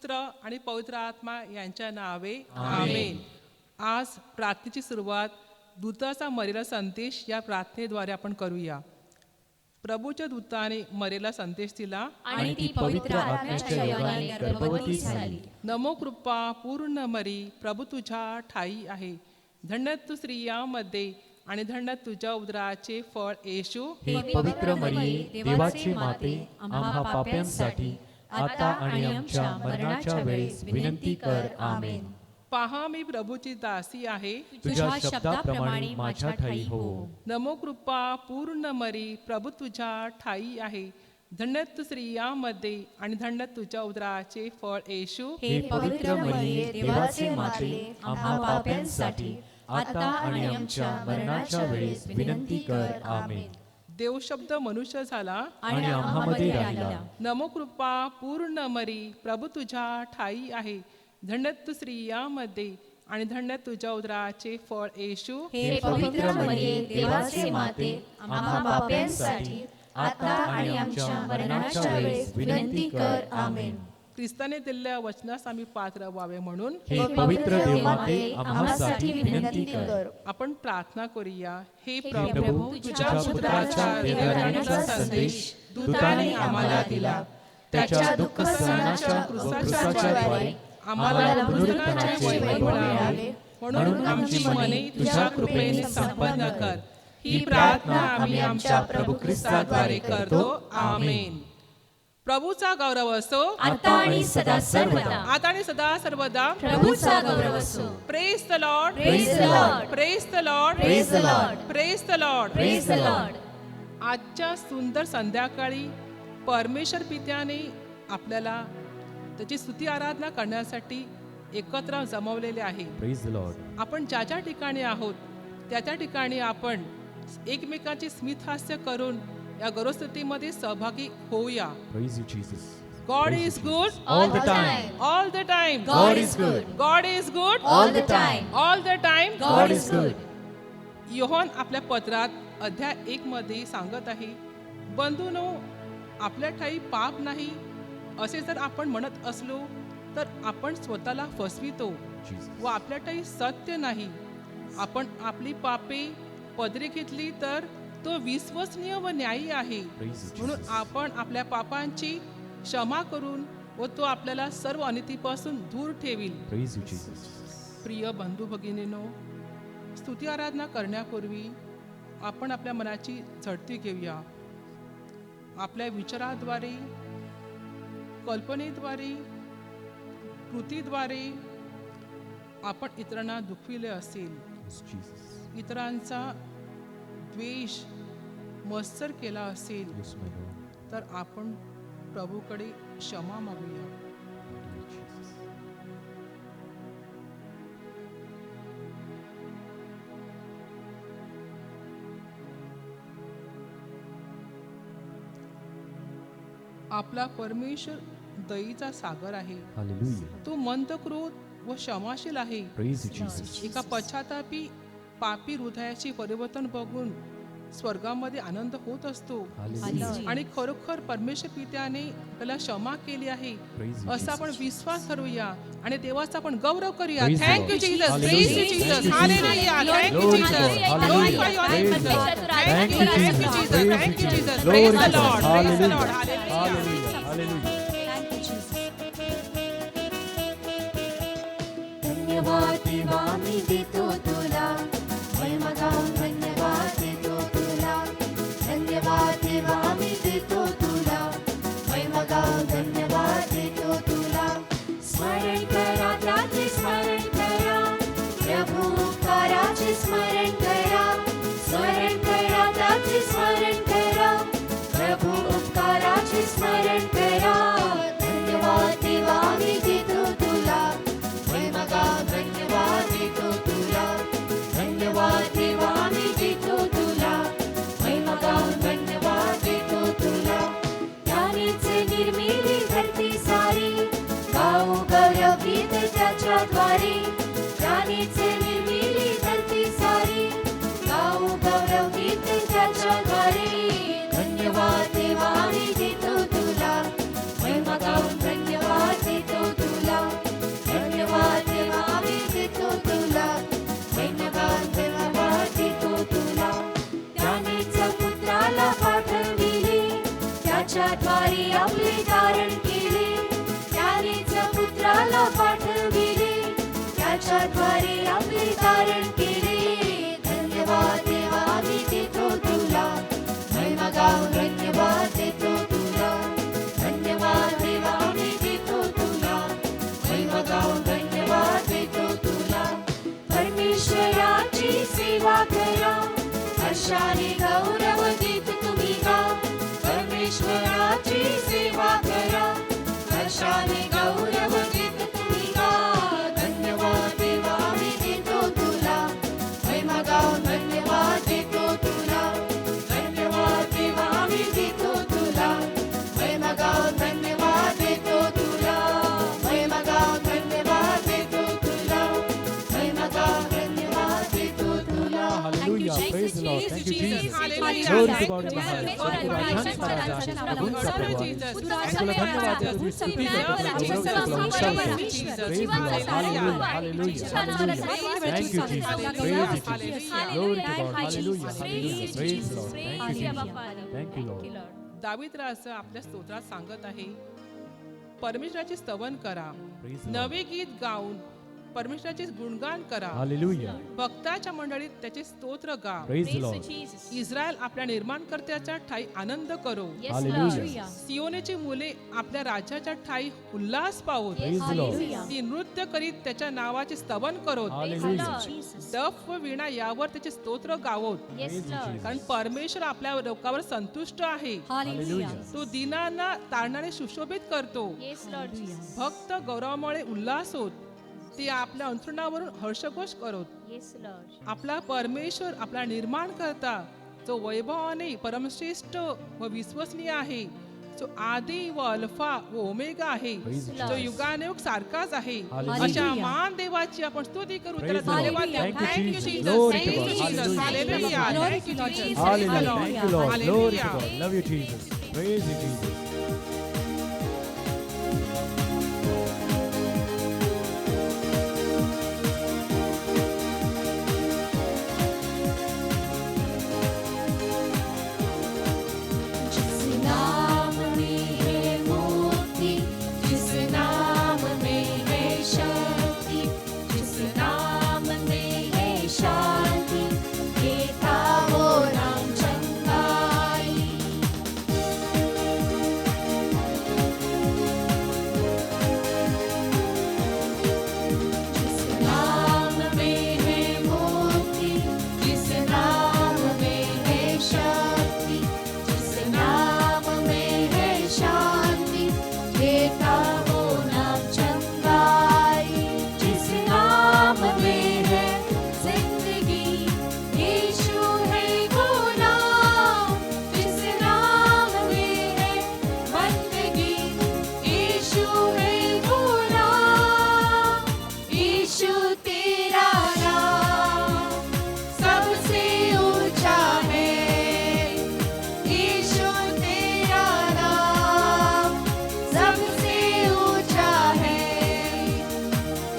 पुत्र आणि पवित्र आत्मा यांच्या नावे आमेन. आज प्रार्थनेची सुरुवात दूताचा मरेला संदेश या प्रार्थनेद्वारे आपण करूया. प्रभूच्या दूताने मरेला संदेश दिला आणि ती पवित्र आत्म्याच्या योगाने गर्भवती झाली. नमो कृपा पूर्ण मरी, प्रभू तुझ्या ठाई आहे. धन्य तू स्त्रियांमध्ये आणि धन्य तुझ्या उदराचे फळ येशू. हे पवित्र मरिये, देवाची माते, आम्हा पाप्यांसाठी आता आणि आमच्या मरणाच्या वेळेस विनंती कर. आमेन. पहा मी प्रभूची दासी आहे, तुझ्या शब्दाप्रमाणे माझ्या ठाई हो. नमो कृपा पूर्ण मरी, प्रभू तुझ्या ठाई आहे. धन्य तू स्त्रियांमध्ये आणि धन्य तुझ्या उदराचे फळ येशू. हे पवित्र मरिये, देवाची माते, आम्हा पाप्यांसाठी आता आणि आमच्या मरणाच्या वेळेस विनंती कर. आमेन. देवशब्द मनुष्य झाला आणि आम्हामध्ये राहिला. नमो कृपा पूर्ण मरी, प्रभू तुझ्या ठाई आहे. धन्य तू स्त्रियांमध्ये आणि धन्य तुझ्या उदराचे फळ येशू. हे पवित्र मरिये, देवाची माते, आम्हा पाप्यांसाठी आता आणि आमच्या मरणाच्या वेळेस विनंती कर. आमेन. ख्रिस्ताने दिलेल्या वचनास आम्ही पात्र व्हावे म्हणून हे पवित्र देवमाते, आम्हासाठी विनंती कर. आपण प्रार्थना करूया. हे प्रभू, प्रभू, तुझ्या पुत्राच्या हृदयाचा संदेश दूताने आम्हाला दिला. त्याच्या दुःख सहनाच्या क्रूसाच्याद्वारे आम्हाला पुनरुत्थानाचे वैभव मिळाले. म्हणून आमची मने तुझ्या कृपेने संपन्न कर. ही प्रार्थना आम्ही आमच्या प्रभू ख्रिस्ताद्वारे करतो. आमेन. प्रभूचा गौरव असो आता आणि सदा सर्वदा. आता आणि सदा सर्वदा. प्रभूचा गौरव असो. Praise the Lord, Praise the Lord. Praise the Lord, Praise the Lord. Praise the Lord. Praise the Lord. आजच्या सुंदर संध्याकाळी परमेश्वर पित्याने आपल्याला त्याची स्तुती आराधना करण्यासाठी एकत्र जमवलेले आहे. Praise the Lord. आपण ज्या ज्या ठिकाणी आहोत त्या त्या ठिकाणी आपण एकमेकांची स्मितहास्य करून या गौरवस्तुतीमध्ये सहभागी होऊया. Praise you, Jesus. God is good All the time. All the time. God is good. God is good All the time. All the time. God is good. Yohan आपल्या पत्रात अध्याय 1 मध्ये सांगत आहे, बंधूनो, आपल्या ठाई पाप नाही असे जर आपण म्हणत असलो तर आपण स्वतःला फसवितो Jesus. व आपल्या ठाई सत्य नाही. आपण आपली पापे पदरी घेतली तर तो विश्वसनीय व न्यायी आहे. Praise you, म्हणून Jesus. आपण आपल्या पापांची क्षमा करून व तो आपल्याला सर्व अनितीपासून दूर ठेवील. Praise you, Jesus. प्रिय बंधू भगिनीनो, स्तुती आराधना करण्यापूर्वी आपण आपल्या मनाची झडती घेऊया. आपल्या विचाराद्वारे, कल्पनेद्वारे, कृतीद्वारे आपण इतरांना दुखविले असेल, Yes, Jesus. इतरांचा द्वेष मत्सर केला असेल Yes, my Lord. तर आपण प्रभूकडे क्षमा मागूया. Thank you, Jesus. आपला परमेश्वर दयेचा सागर आहे. Hallelujah. तो मंदक्रोध व क्षमाशील आहे. Praise you, Jesus. एका पश्चातापी पापी हृदयाचे परिवर्तन बघून स्वर्गामध्ये आनंद होत असतो. Hallelujah. आणि खरोखर परमेश्वर पित्याने आपल्याला क्षमा केली आहे Praise you, असा आपण Jesus. विश्वास करूया आणि देवाचा आपण गौरव करूया. Praise the thank you Lord. Jesus. Hallelujah. Praise you Thank Jesus. you, hallelujah. Jesus. Thank you Glory Jesus. to God. Glorify Hallelujah. Your Praise name. the Lord. Thank you Thank you, Jesus. Jesus. Thank you Praise you, Jesus. Jesus. Praise Glory the to God. Lord. Praise the Lord. Hallelujah. Hallelujah. Hallelujah. Thank you, Jesus. धन्यवाद देवा मी देतो तुला, महिमा गाऊन धन्यवाद देतो तुला. धन्यवाद देवा मी देतो तुला, महिमा गाऊन धन्यवाद देतो तुला. स्मरण करा त्याचे स्मरण करा, प्रभू उपकाराचे स्मरण करा. स्मरण करा त्याचे स्मरण करा, प्रभू उपकाराचे स्मरण करा. धन्यवाद देवा मी देतो तुला, महिमा गाऊन धन्यवाद देतो तुला. धन्यवाद देवा मी देतो तुला, महिमा गाऊन धन्यवाद देतो तुला. त्यानेच निर्मिली धरती सारी, गाऊ गौरव गीत त्याच्याद्वारे. त्यानेच निर्मिली धरती सारी, गाऊ गौरव गीत त्याच्याद्वारे. धन्यवाद देवा मी देतो तुला, महिमा गाऊन धन्यवाद देतो तुला. त्याच्याद्वारे आपले तारण केले, त्यानेच पुत्राला पाठविले, त्याच्याद्वारे आपले तारण केले. धन्यवाद देवा आम्ही देतो तुला, महिमा गाऊन धन्यवाद देतो तुला. धन्यवाद देवा आम्ही देतो तुला, महिमा गाऊन धन्यवाद देतो तुला. परमेश्वराची सेवा करा, हर्षाने गौरव देत तुम्ही गा. परमेश्वराची सेवा करा, हर्षाने गौरव देत तुम्ही गा. धन्यवाद देवा आम्ही देतो तुला, महिमा गाऊन धन्यवाद देतो तुला. धन्यवाद देवा आम्ही देतो तुला, महिमा गाऊन धन्यवाद देतो तुला. महिमा गाऊन धन्यवाद देतो तुला, महिमा गाऊन धन्यवाद देतो तुला. Hallelujah. Praise the Lord. Thank you, Jesus. Hallelujah. Glory to Thank God in the you, highest. Jesus. तुला धन्यवाद देतो, प्रभूंचा प्रभू आहे. तुला धन्यवाद देतो, तुझी स्तुती करतो, तुला गौरव देतो, तुला उच्चार करतो. Praise the Lord. Hallelujah. Hallelujah. Hallelujah. Thank you, Jesus. Praise you, Jesus. Glory to God. Hallelujah. Hallelujah. Praise the Lord. Thank you, Jesus. Thank you, Lord. दावीद राजा आपल्या स्तोत्रात सांगत आहे, परमेश्वराचे स्तवन करा, Praise the Lord. नवे गीत गाऊन परमेश्वराचे गुणगान करा. Hallelujah. भक्ताच्या मंडळीत त्याचे स्तोत्र गा. Praise the Lord. इस्रायल आपल्या निर्माणकर्त्याच्या ठाई आनंद करो. Hallelujah. सियोनेची मुले आपल्या राजाच्या ठाई उल्हास पावोत. Praise the Lord. ती नृत्य करीत त्याच्या नावाचे स्तवन करोत. Hallelujah. डफ व वीणा यावर त्याचे स्तोत्र गावोत. Praise you, Jesus. कारण परमेश्वर आपल्या लोकांवर संतुष्ट आहे. Hallelujah. तो दिनांना तारणाने सुशोभित करतो. भक्त गौरवामुळे उल्हास होत. ते आपल्या अंथरुणावरून हर्षघोष करत. आपला परमेश्वर आपला निर्माण करता जो वैभवाने परमश्रेष्ठ व विश्वसनीय आहे, जो आदी व अल्फा व ओमेगा आहे, Praise the जो युगानुयुग सारखाच आहे. Hallelujah. अशा महान देवाची आपण स्तुती करू. त्याला Praise the Lord. धन्यवाद देऊ. Thank you, Thank you, Jesus. Jesus. Glory to Thank you, God. Jesus. Hallelujah. Hallelujah. Thank you, Jesus. Hallelujah. Thank you, Lord. Glory to Hallelujah. God. Love you, Jesus. Praise you, Jesus. जिस नाम में है मुक्ति, जिस नाम में है शक्ति, जिस नाम में है शांति, देता वो नाम चंगाई. जिस नाम में है मुक्ति, जिस नाम में है शक्ति, जिस नाम में है शांति, देता वो नाम चंगाई. जिस नाम में है जिंदगी, यीशु है वो नाम. जिस नाम में है बंदगी, यीशु है वो नाम. यीशु तेरा नाम सबसे ऊंचा है. यीशु तेरा नाम सबसे ऊंचा है.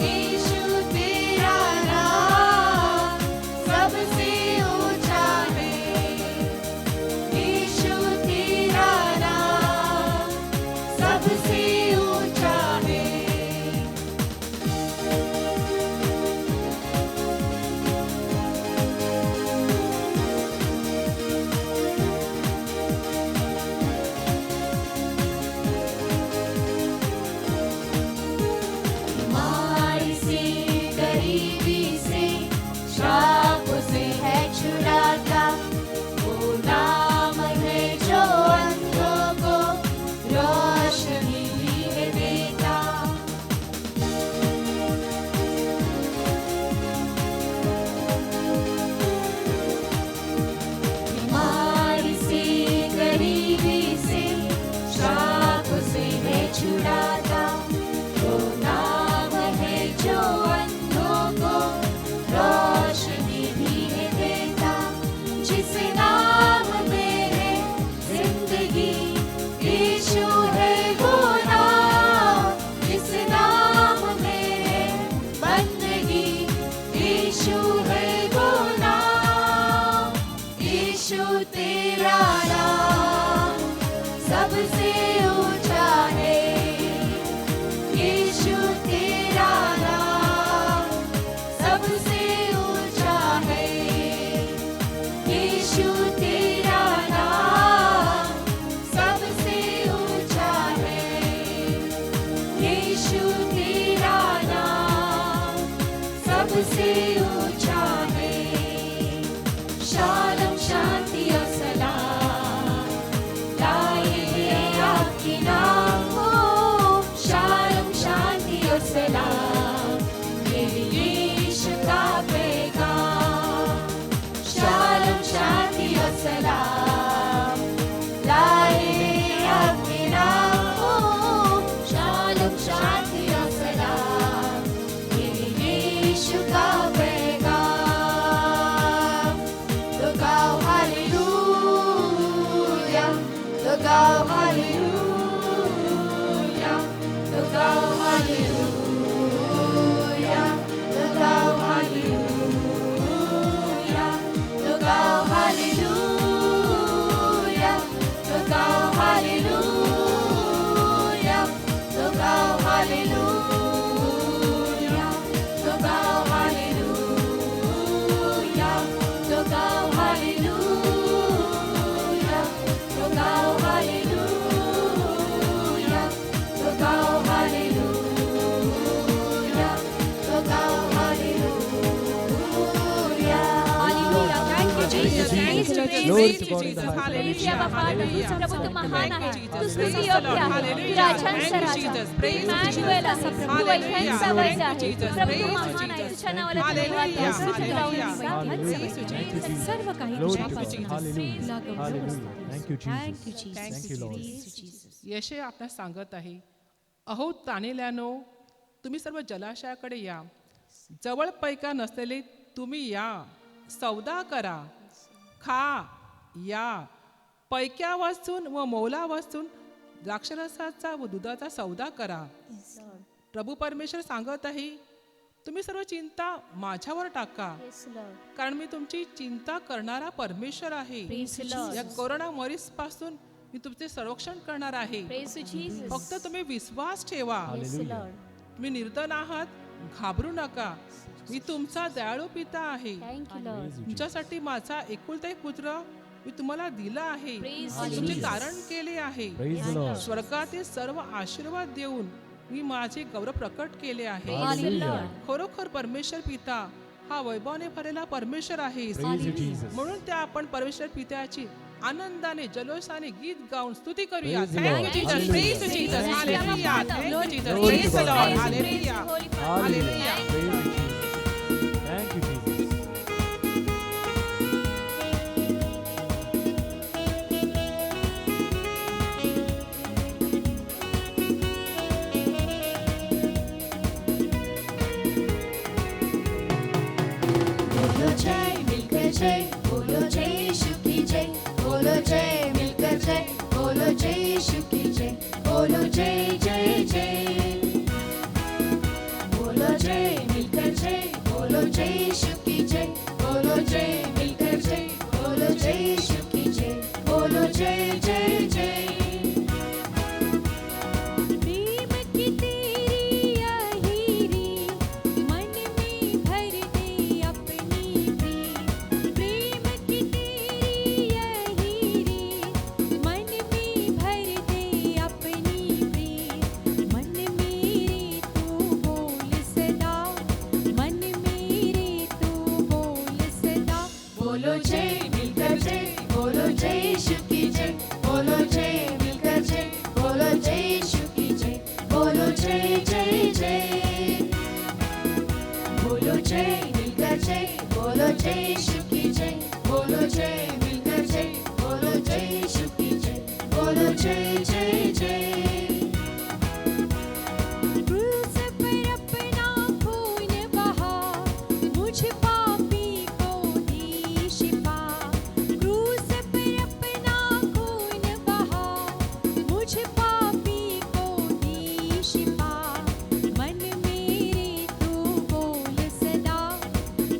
यीशु तेरा नाम सबसे ऊंचा है. यीशु तेरा नाम सबसे ऊंचा है. बीमारी से, गरीबी से, श्राप से है छुड़ाता. वो नाम है जो अंधों को रोशनी भी है देता. बीमारी से, गरीबी से, श्राप से है छुड़ाता. वो नाम है जो अंधों को रोशनी भी है देता. जिस नाम में है जिंदगी, यीशु है वो नाम. जिस नाम में है बंदगी, यीशु है वो नाम. यीशु तेरा नाम सबसे सबसे ऊंचा है यीशु तेरा नाम सबसे ऊंचा है यीशु तेरा नाम सबसे ऊंचा है शालोम शांति और सलाम लाए हैं आपके नाम हो शालोम शांति और सलाम ये यीशु का पैगाम शालोम शांति और सलाम लाए हैं आपके नाम हो शालोम शांति और सलाम ये यीशु का पैगाम look out hallelujah look out hallelujah look out hallelujah look out hallelujah look out hallelujah look out hallelujah look out hallelujah look out hallelujah look out hallelujah look out hallelujah look out hallelujah look out hallelujah Hallelujah. Thank you, Jesus. Thank you, Glory Jesus. to God in the highest. Hallelujah, Baba, Hallelujah. प्रभु तू महान आहे तू Jesus. स्तुती Praise योग्य the Lord. आहे Hallelujah. विराजन Thank you, सराजा Jesus. Praise the Emmanuel असा प्रभु तू Hallelujah. ऐकायचा आहे Thank you, Jesus. Prabhu Tu Praise the महान आहे Jesus. तुझ्या नावाला Hallelujah. धन्यवाद द्या. स्तुती Hallelujah. लावून Hallelujah. Praise you, Thank you, Jesus. Jesus. सर्व काही Glory to तुझ्यापासून God. Hallelujah. तुला गौरव Hallelujah. Thank you, Thank you, Jesus. Jesus. Thank you, Lord. यशय आपणास सांगत आहे अहो ताणेल्यानो तुम्ही सर्व जलाशयाकडे या जवळ पैका नसलेले तुम्ही या सौदा करा खा या पैक्या वाचून व मौला वाचून द्राक्षरसाचा व दुधाचा सौदा करा प्रभू परमेश्वर सांगत आहे तुम्ही सर्व चिंता माझ्यावर टाका कारण मी तुमची चिंता करणारा परमेश्वर आहे या कोरोना मरीज पासून मी तुमचे संरक्षण करणार आहे फक्त तुम्ही विश्वास ठेवा Hallelujah. तुम्ही निर्धन आहात घाबरू नका मी तुमचा दयाळू पिता आहे तुमच्यासाठी माझा एकुलता एक पुत्र मी तुम्हाला दिला आहे तुमचे तारण केले आहे Praise the Lord. स्वर्गातील सर्व आशीर्वाद देऊन मी माझे गौरव प्रकट केले आहे Hallelujah. खरोखर परमेश्वर पिता हा वैभवने भरलेला परमेश्वर आहे Praise you, Jesus. म्हणून त्या आपण परमेश्वर पित्याची आनंदाने जल्लोषाने गीत गाऊन स्तुती करूया Praise the thank Lord. You Jesus Hallelujah. Praise you Jesus hallelujah thank you Jesus Glory praise to the God. Lord Hallelujah. Hallelujah Hallelujah. Praise you, Jesus. Thank you, Jesus. बोलो जय मिलकर जय बोलो जय यीशु की जय बोलो जय मिलकर जय बोलो जय यीशु की जय बोलो जय जय जय बोलो जय मिलकर जय बोलो जय यीशु की जय बोलो जय मिलकर जय बोलो जय यीशु की जय बोलो जय जय जय प्रेम की तेरी यही री मन में भर दे अपनी प्रेम की तेरी यही री मन में भर दे अपनी मन मेरे तू बोल सदा मन मेरे तू बोल सदा बोलो जय मिलकर जय बोलो जय यीशु की जय बोलो जय मिलकर जय बोलो जय यीशु की जय बोलो जय जय जय बोलो जय मिलकर जय बोलो जय यीशु की जय बोलो जय मिलकर जय बोलो जय यीशु की जय बोलो जय जय जय क्रूस पर अपना खून बहा मुझ पापी को दी शिफा क्रूस पर अपना खून बहा मुझ पापी को दी शिफा मन मेरे तू बोल सदा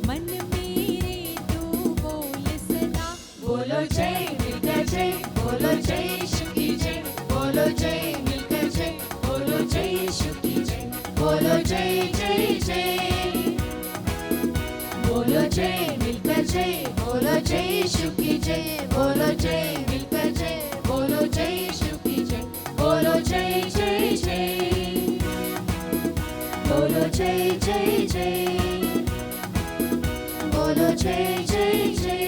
मन मेरे तू बोल सदा बोलो जय मिलकर जय बोलो जय यीशु की जय बोलो जय मिलकर जय बोलो जय यीशु की जय बोलो जय जय जय बोलो जय मिलकर जय, बोलो जय यीशु की जय, बोलो जय मिलकर जय, बोलो जय यीशु की जय, बोलो जय जय जय, बोलो जय जय जय, बोलो जय जय जय।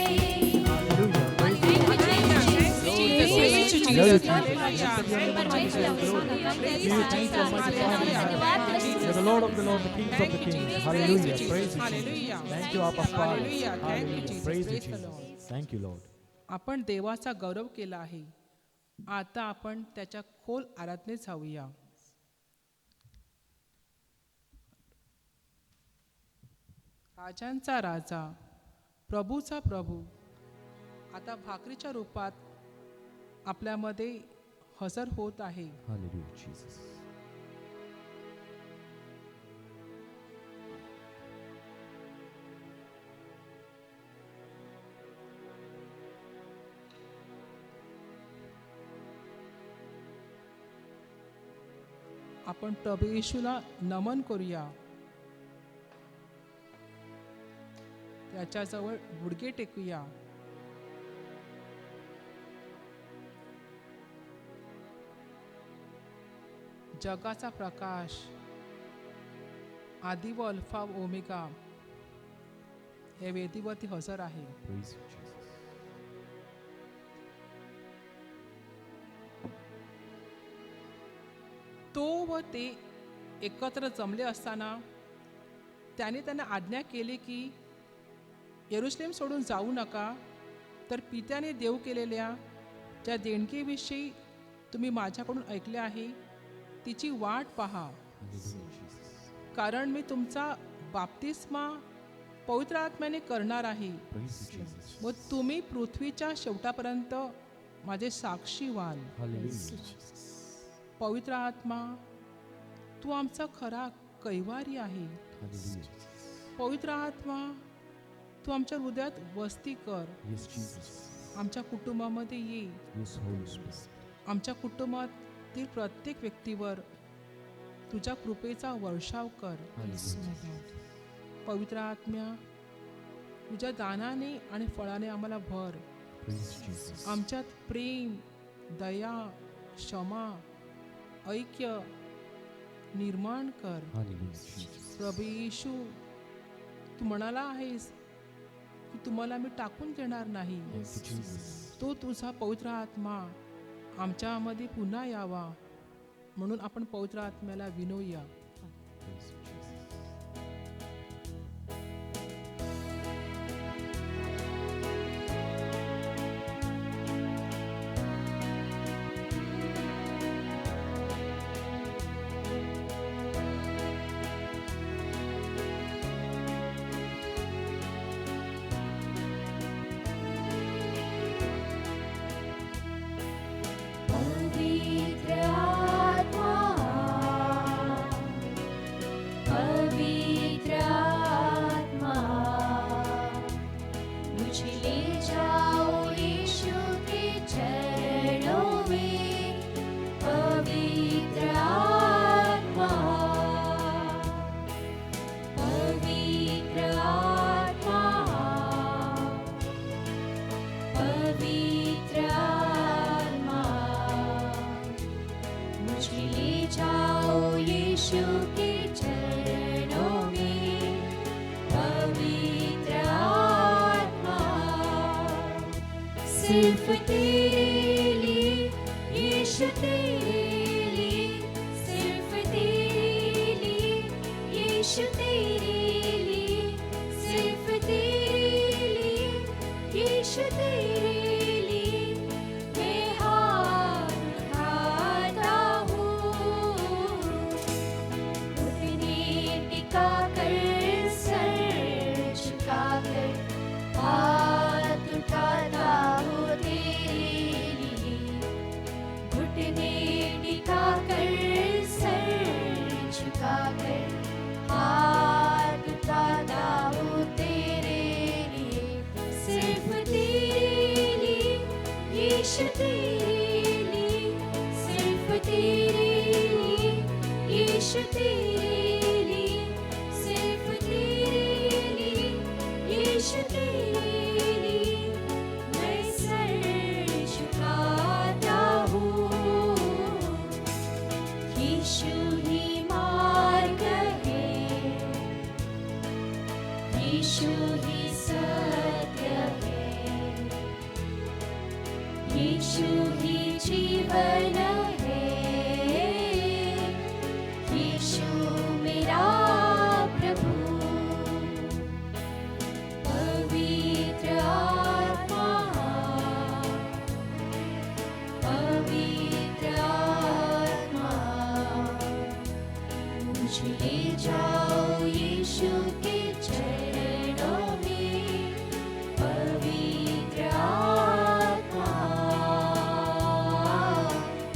Hallelujah. Praise You're the Lord of the Lord, the Kings of the Kings. Hallelujah. Praise you, Jesus. Thank you, Abba Father. Hallelujah. Praise you, Jesus. Thank you, Lord. आपण देवाचा गौरव केला आहे. आता आपण त्याच्या खोल आराधनेत जाऊया. राजांचा राजा, प्रभूचा प्रभू आता भाकरीच्या रूपात आपल्यामध्ये हजर होत आहे. Hallelujah, Jesus. आपण प्रभू येशूला नमन करूया. त्याच्याजवळ गुडघे टेकूया. जगाचा प्रकाश, आदि व अल्फा व ओमेगा या वेदीवरती हजर आहे. Praise you, Jesus. तो व ते एकत्र जमले असताना त्याने त्यांना आज्ञा केली की यरूशलेम सोडून जाऊ नका, तर पित्याने देव केलेल्या ज्या देणगीविषयी तुम्ही माझ्याकडून ऐकले आहे तिची वाट पहा. Hallelujah, Jesus. कारण मी तुमचा बाप्तिस्मा पवित्र आत्म्याने करणार आहे Praise you, Jesus. व तुम्ही पृथ्वीच्या शेवटापर्यंत माझे साक्षी व्हाल. Hallelujah, Jesus. पवित्र आत्मा, तू आमचा खरा कैवारी आहे. Hallelujah, Jesus. पवित्र आत्मा, तू आमच्या हृदयात वस्ती कर. Yes, Jesus. आमच्या कुटुंबामध्ये ये. Yes, Holy Spirit. आमच्या कुटुंबातील प्रत्येक व्यक्तीवर तुझ्या कृपेचा वर्षाव कर. Hallelujah. पवित्र आत्म्या, तुझ्या दानाने आणि फळाने आम्हाला भर. Praise you, Jesus. आमच्यात प्रेम, दया, क्षमा, ऐक्य निर्माण कर. Hallelujah, Jesus. प्रभू येशू, तू म्हणाला आहेस की तुम्हाला मी टाकून देणार नाही. Thank you, Jesus. तो तुझा पवित्र आत्मा आमच्यामध्ये पुन्हा यावा म्हणून आपण पवित्र आत्म्याला विनवूया. Praise you, Jesus. पवित्र आत्मा, पवित्र आत्मा, मुझे ले जाओ यीशु के चरणों में. पवित्र आत्मा, पवित्र आत्मा, पवित्र आत्मा, मुझे ले जाओ यीशु के चरणों में. पवित्र आत्मा, सिर्फ तेरे लिए यीशु, तेरे लिए, सिर्फ तेरे लिए यीशु, तेरे लिए, सिर्फ तेरे लिए यीशु, तेरे लिए मैं हाथ उठाता हूँ. घुटने टिका कर, सर झुका कर, हाथ उठाता हूँ तेरे लिए. घुटने टिका कर, सर झुका कर, हाथ उठाता हूँ तेरे लिए. सिर्फ तेरे पेश तेरे लिए मैं सर झुकाता हूँ। यीशु ही मार्ग है, यीशु ही सत्य है, यीशु ही जीवन है, यीशु मेरा प्रभु। पवित्र आत्मा, पवित्र आत्मा, मुझे ले जाओ यीशु के चरणों में। पवित्र आत्मा,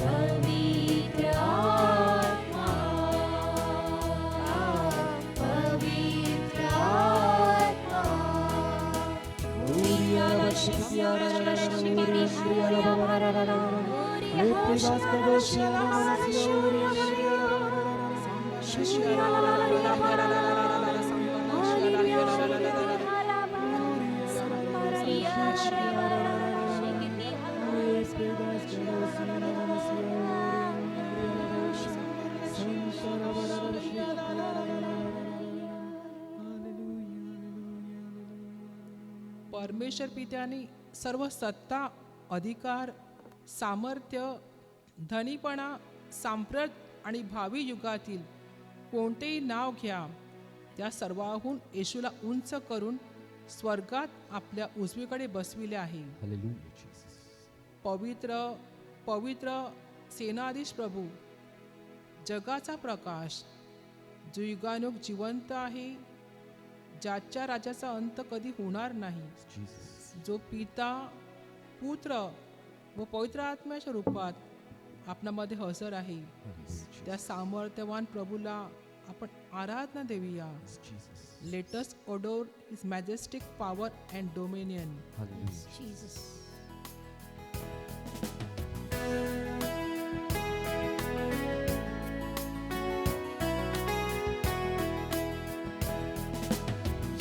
पवित्र आत्मा, पवित्र आत्मा। परमेश्वर पित्याने सर्व सत्ता, अधिकार, सामर्थ्य, धनीपणा, सांप्रत आणि भावी युगातील कोणतेही नाव घ्या, त्या सर्वाहून येशूला उंच करून स्वर्गात आपल्या उजवीकडे बसविले आहे. Hallelujah, Jesus. पवित्र पवित्र सेनाधीश प्रभू, जगाचा प्रकाश, जो युगानुग जिवंत आहे, ज्याच्या राजाचा अंत कधी होणार नाही, Jesus. जो पिता, पुत्र व पवित्र आत्म्याच्या रूपात आपणामध्ये हजर आहे, Hallelujah, त्या सामर्थ्यवान प्रभूला आपण आराधना देऊया. Jesus. Let us adore his majestic power and dominion. Hallelujah. Jesus.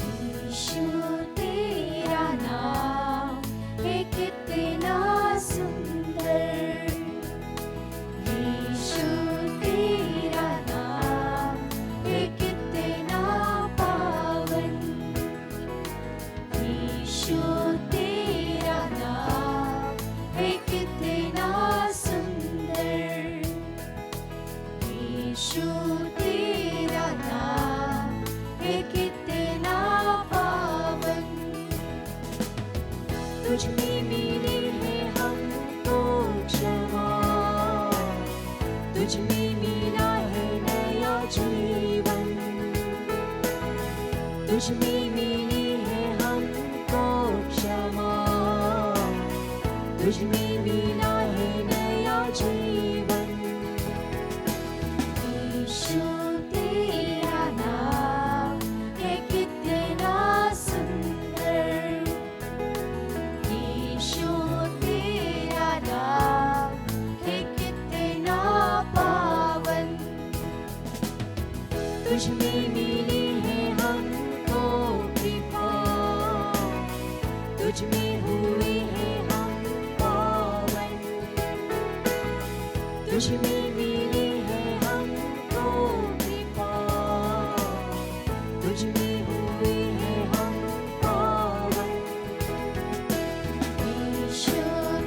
यीशु तेरा नाम है कितना सुंदर, यीशु तेरा नाम है कितना पावन, यीशु तेरा नाम है कितना सुंदर, यीशु तेरा नाम है कितना पावन। तुझ में मिले है हमको क्षमा, तुझ में मिला है नया जीवन, तुझ में मिली है हमको क्षमा, तुझ में मिला है नया जीवन। यीशु तेरा नाम है कितना सुंदर, यीशु तेरा नाम है कितना पावन, तुझ में मिली है हमको कृपा, तुझ में हुए हैं हम पावन, तुझ में मिली है हमको कृपा, तुझ में हुए हैं हम पावन। यीशु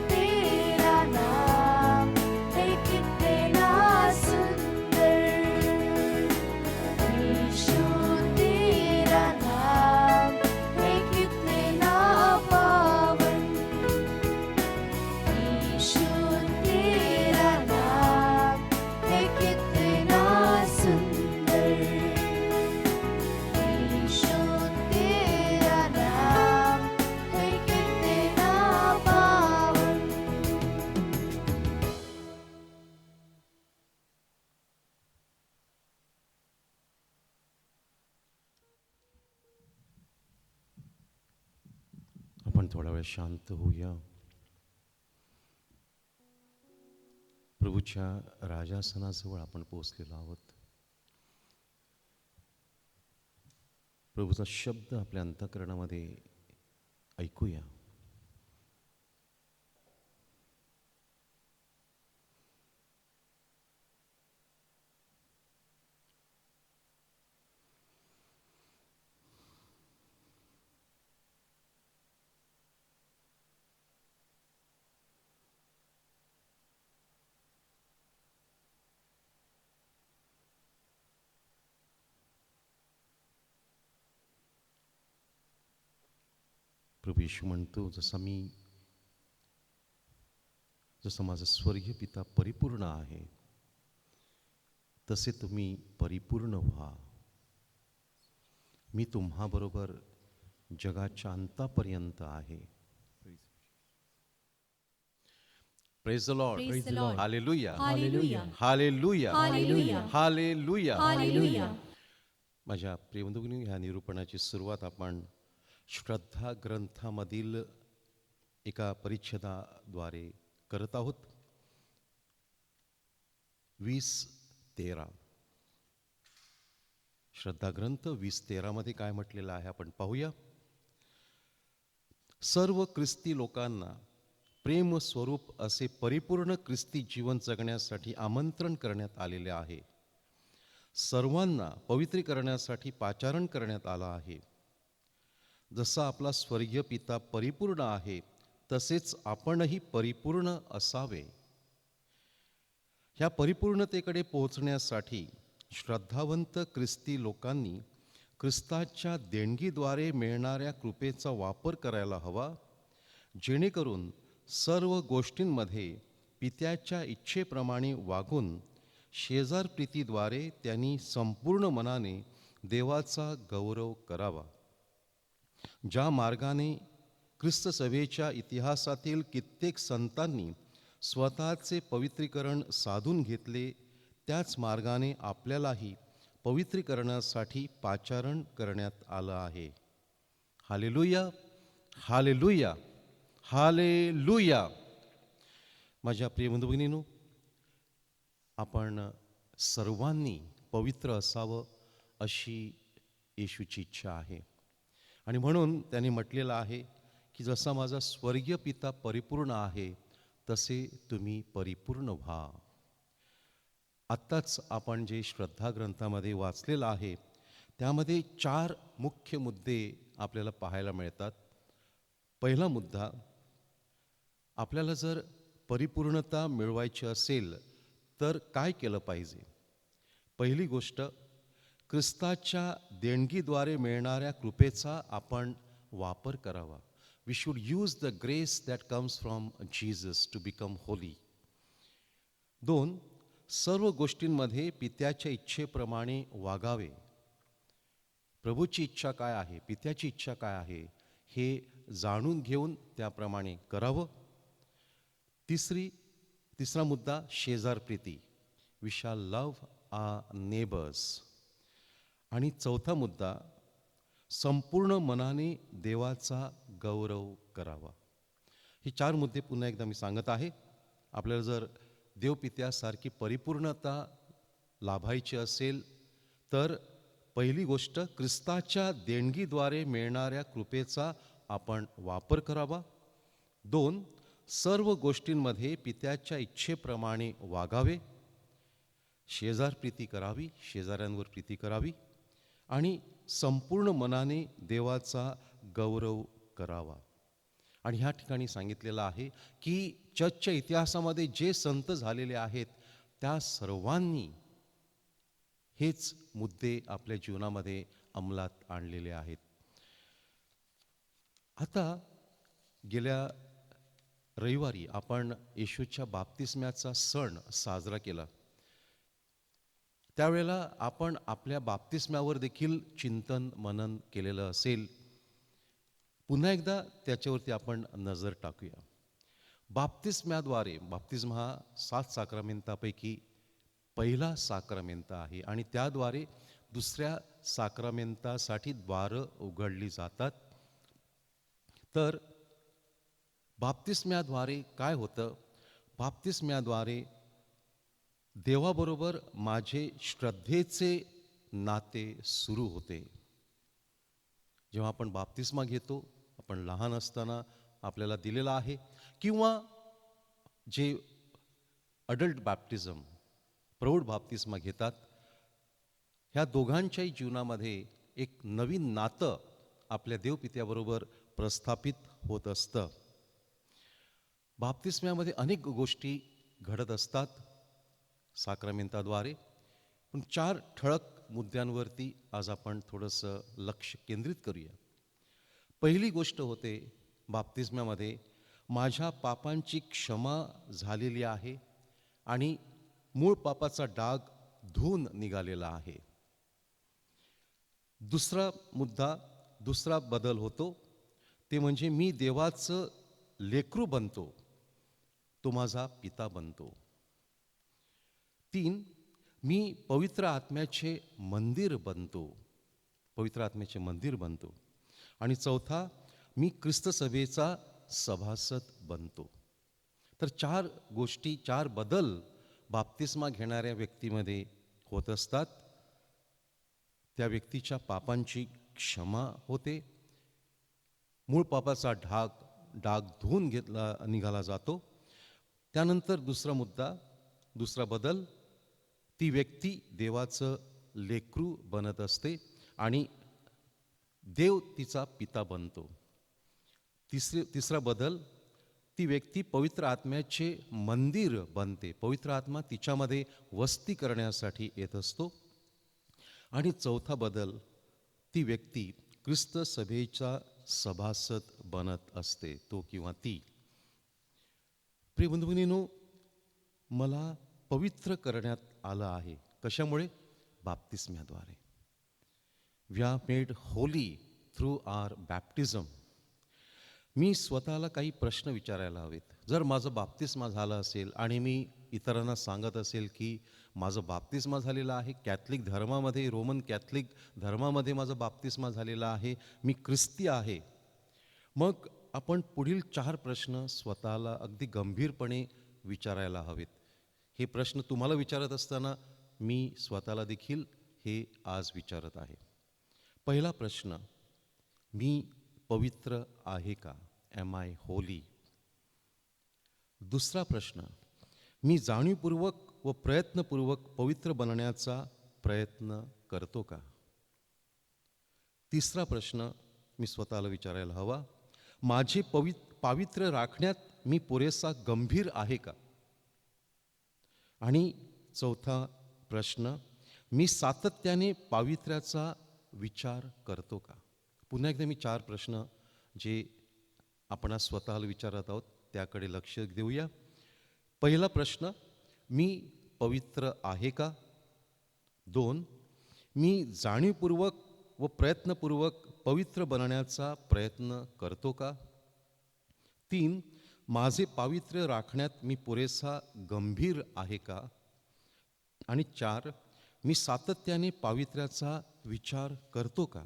तेरा नाम है कितना सुंदर, यीशु तेरा नाम है कितना पावन, यीशु तेरा नाम है कितना सुंदर, यीशु तेरा नाम है कितना पावन। आपण थोडा वेळ शांत होऊया. प्रभूच्या राजासनाजवळ आपण पोहोचलेलो आहोत. प्रभूचा शब्द आपल्या अंतःकरणामध्ये ऐकूया. प्रभू येशू म्हणतो, जसं माझा स्वर्गीय पिता परिपूर्ण आहे तसे तुम्ही परिपूर्ण व्हा. मी तुम्हाबरोबर जगाच्या अंतापर्यंत आहे. Praise the Lord. Praise the Lord. Hallelujah, Hallelujah. Hallelujah, Hallelujah. Hallelujah. Hallelujah. माझ्या प्रियबंधूंनी, ह्या निरूपणाची सुरुवात आपण श्रद्धा ग्रंथामधील एका परिच्छेदाद्वारे करत आहोत. 20:13 श्रद्धा ग्रंथ 20:13 मध्ये काय म्हटलेलं आहे आपण पाहूया. सर्व ख्रिस्ती लोकांना प्रेम स्वरूप असे परिपूर्ण ख्रिस्ती जीवन जगण्यासाठी आमंत्रण करण्यात आलेले आहे. सर्वांना पवित्रीकरणासाठी पाचारण करण्यात आलं आहे. जसा आपला स्वर्गीय पिता परिपूर्ण आहे तसेच आपणही परिपूर्ण असावे. ह्या परिपूर्णतेकडे पोहोचण्यासाठी श्रद्धावंत ख्रिस्ती लोकांनी ख्रिस्ताच्या देणगीद्वारे मिळणाऱ्या कृपेचा वापर करायला हवा, जेणेकरून सर्व गोष्टींमध्ये पित्याच्या इच्छेप्रमाणे वागून शेजारप्रीतीद्वारे त्यांनी संपूर्ण मनाने देवाचा गौरव करावा. ज्या मार्गाने ख्रिस्त सभेच्या इतिहासातील कित्येक संतांनी स्वतःचे पवित्रीकरण साधून घेतले, त्याच मार्गाने आपल्यालाही पवित्रीकरणासाठी पाचारण करण्यात आलं आहे. Hallelujah, hallelujah, hallelujah. माझ्या प्रिय बंधू भगिनींनो, आपण सर्वांनी पवित्र असावं अशी येशूची इच्छा आहे. आणि म्हणून त्यांनी म्हटलेलं आहे की जसा माझा स्वर्गीय पिता परिपूर्ण आहे तसे तुम्ही परिपूर्ण व्हा. आत्ताच आपण जे श्रद्धा ग्रंथामध्ये वाचलेलं आहे त्यामध्ये 4 मुख्य मुद्दे आपल्याला पाहायला मिळतात. पहिला मुद्दा, आपल्याला जर परिपूर्णता मिळवायची असेल तर काय केलं पाहिजे. पहिली गोष्ट, ख्रिस्ताच्या देणगीद्वारे मिळणाऱ्या कृपेचा आपण वापर करावा. We should use the grace that comes from Jesus to become holy. 2, सर्व गोष्टींमध्ये पित्याच्या इच्छेप्रमाणे वागावे. प्रभूची इच्छा काय आहे, पित्याची इच्छा काय आहे हे जाणून घेऊन त्याप्रमाणे करावं. तिसरा मुद्दा, शेजारप्रीती. We shall love our neighbors. आणि चौथा मुद्दा, संपूर्ण मनाने देवाचा गौरव करावा. हे 4 मुद्दे पुन्हा एकदा मी सांगत आहे. आपल्याला जर देवपित्यासारखी परिपूर्णता लाभायची असेल तर पहिली गोष्ट, ख्रिस्ताच्या देणगीद्वारे मिळणाऱ्या कृपेचा आपण वापर करावा. 2, सर्व गोष्टींमध्ये पित्याच्या इच्छेप्रमाणे वागावे. शेजारप्रीती करावी, शेजाऱ्यांवर प्रीती करावी आणि संपूर्ण मनाने देवाचा गौरव करावा. आणि ह्या ठिकाणी सांगितलेलं आहे की चर्चच्या इतिहासामध्ये जे संत झालेले आहेत त्या सर्वांनी हेच मुद्दे आपल्या जीवनामध्ये अंमलात आणलेले आहेत. आता गेल्या रविवारी आपण येशूच्या बाप्तिस्म्याचा सण साजरा केला. त्यावेळेला आपण आपल्या बाप्तिस्म्यावर देखील चिंतन मनन केलेलं असेल. पुन्हा एकदा त्याच्यावरती आपण नजर टाकूया. बाप्तिस्म्याद्वारे, बाप्तिस्म हा 7 साक्रामेंतापैकी पहिला साक्रामेंत आहे आणि त्याद्वारे दुसऱ्या साक्रामेंतासाठी द्वारं उघडली जातात. तर बाप्तिस्म्याद्वारे काय होतं, बाप्तिस्म्याद्वारे देवाबरोबर माझे श्रद्धेचे नाते सुरू होते. जेव्हा आपण बाप्तिस्मा घेतो, आपण लहान असताना आपल्याला दिलेला आहे, किंवा जे अडल्ट बॅप्टिझम, प्रौढ बाप्तिस्मा घेतात, ह्या दोघांच्याही जीवनामध्ये एक नवीन नातं आपल्या देवपित्याबरोबर प्रस्थापित होत असतं. बाप्तिस्म्यामध्ये अनेक गोष्टी घडत असतात साक्रमेंताद्वारे, पण 4 ठळक मुद्द्यांवरती आज आपण थोडंसं लक्ष केंद्रित करूया. पहिली गोष्ट होते, बाप्तिस्म्यामध्ये माझ्या पापांची क्षमा झालेली आहे आणि मूळ पापाचा डाग धुवून निघालेला आहे. दुसरा मुद्दा, दुसरा बदल होतो, ते म्हणजे मी देवाचं लेकरू बनतो, तो माझा पिता बनतो. 3, मी पवित्र आत्म्याचे मंदिर बनतो, पवित्र आत्म्याचे मंदिर बनतो. आणि 4, मी ख्रिस्त सभेचा सभासद बनतो. तर 4 गोष्टी, 4 बदल बाप्तिस्मा घेणाऱ्या व्यक्तीमध्ये होत असतात. त्या व्यक्तीच्या पापांची क्षमा होते, मूळ पापाचा डाग धुवून निघाला जातो. त्यानंतर दुसरा मुद्दा, दुसरा बदल, ती व्यक्ती देवाचं लेकरू बनत असते आणि देव तिचा पिता बनतो. तिसरा बदल, ती व्यक्ती पवित्र आत्म्याचे मंदिर बनते, पवित्र आत्मा तिच्यामध्ये वस्ती करण्यासाठी येत असतो. आणि 4था बदल, ती व्यक्ती ख्रिस्त सभेचा सभासद बनत असते, तो किंवा ती. प्रिय बंधुभगिनींनो, मला पवित्र करण्यात आलं आहे. कशामुळे? बाप्तिस्म्याद्वारे. We are made holy through our baptism. मी स्वतःला काही प्रश्न विचारायला हवेत. जर माझं बाप्तिस्मा झालं असेल आणि मी इतरांना सांगत असेल की माझं बाप्तिस्मा झालेलं आहे, कॅथलिक धर्मामध्ये, रोमन कॅथलिक धर्मामध्ये माझं बाप्तिस्मा झालेला आहे, मी ख्रिस्ती आहे, मग आपण पुढील 4 प्रश्न स्वतःला अगदी गंभीरपणे विचारायला हवेत. हे प्रश्न तुम्हाला विचारत असताना मी स्वतःला देखील हे आज विचारत आहे. पहिला प्रश्न, मी पवित्र आहे का? Am I holy? दुसरा प्रश्न, मी जाणीवपूर्वक व प्रयत्नपूर्वक पवित्र बनण्याचा प्रयत्न करतो का? तिसरा प्रश्न मी स्वतःला विचारायला हवा, माझे पावित्र्य राखण्यात मी पुरेसा गंभीर आहे का? आणि 4था प्रश्न, मी सातत्याने पावित्र्याचा विचार करतो का? पुन्हा एकदा मी 4 प्रश्न जे आपण स्वतःला विचारत आहोत त्याकडे लक्ष देऊया. पहिला प्रश्न, मी पवित्र आहे का? 2, मी जाणीवपूर्वक व प्रयत्नपूर्वक पवित्र बनण्याचा प्रयत्न करतो का? 3, माझे पावित्र्य राखण्यात मी पुरेसा गंभीर आहे का? आणि 4, मी सातत्याने पावित्र्याचा विचार करतो का?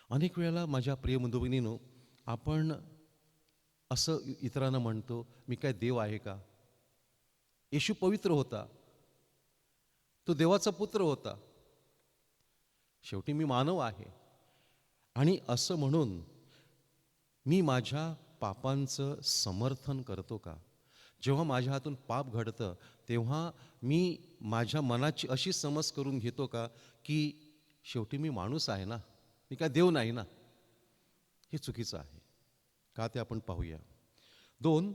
अनेक वेळेला माझ्या प्रिय बंधुभगिनींनो, आपण असं इतरांना म्हणतो, मी काय देव आहे का? येशू पवित्र होता, तो देवाचा पुत्र होता, शेवटी मी मानव आहे. आणि असं म्हणून मी माझ्या पापांचं समर्थन करतो का? जेव्हा माझ्या हातून पाप घडतं तेव्हा मी माझ्या मनाची अशी समज करून घेतो का की शेवटी मी माणूस आहे ना, मी काय देव नाही ना? हे चुकीचं आहे. का ते आपण पाहूया. 2,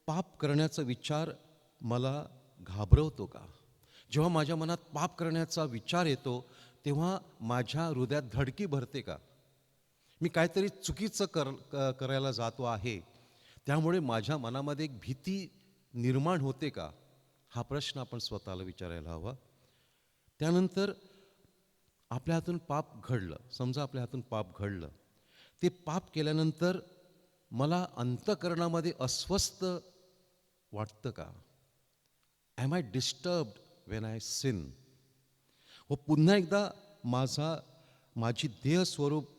पाप करण्याचा विचार मला घाबरवतो का? जेव्हा माझ्या मनात पाप करण्याचा विचार येतो तेव्हा माझ्या हृदयात धडकी भरते का? मी काहीतरी चुकीचं करायला जातो आहे, त्यामुळे माझ्या मनामध्ये एक भीती निर्माण होते का? हा प्रश्न आपण स्वतःला विचारायला हवा. त्यानंतर आपल्या हातून पाप घडलं, समजा आपल्या हातून पाप घडलं, ते पाप केल्यानंतर मला अंतःकरणामध्ये अस्वस्थ वाटतं का? Am I disturbed when I sin? व पुन्हा एकदा माझी देहस्वरूप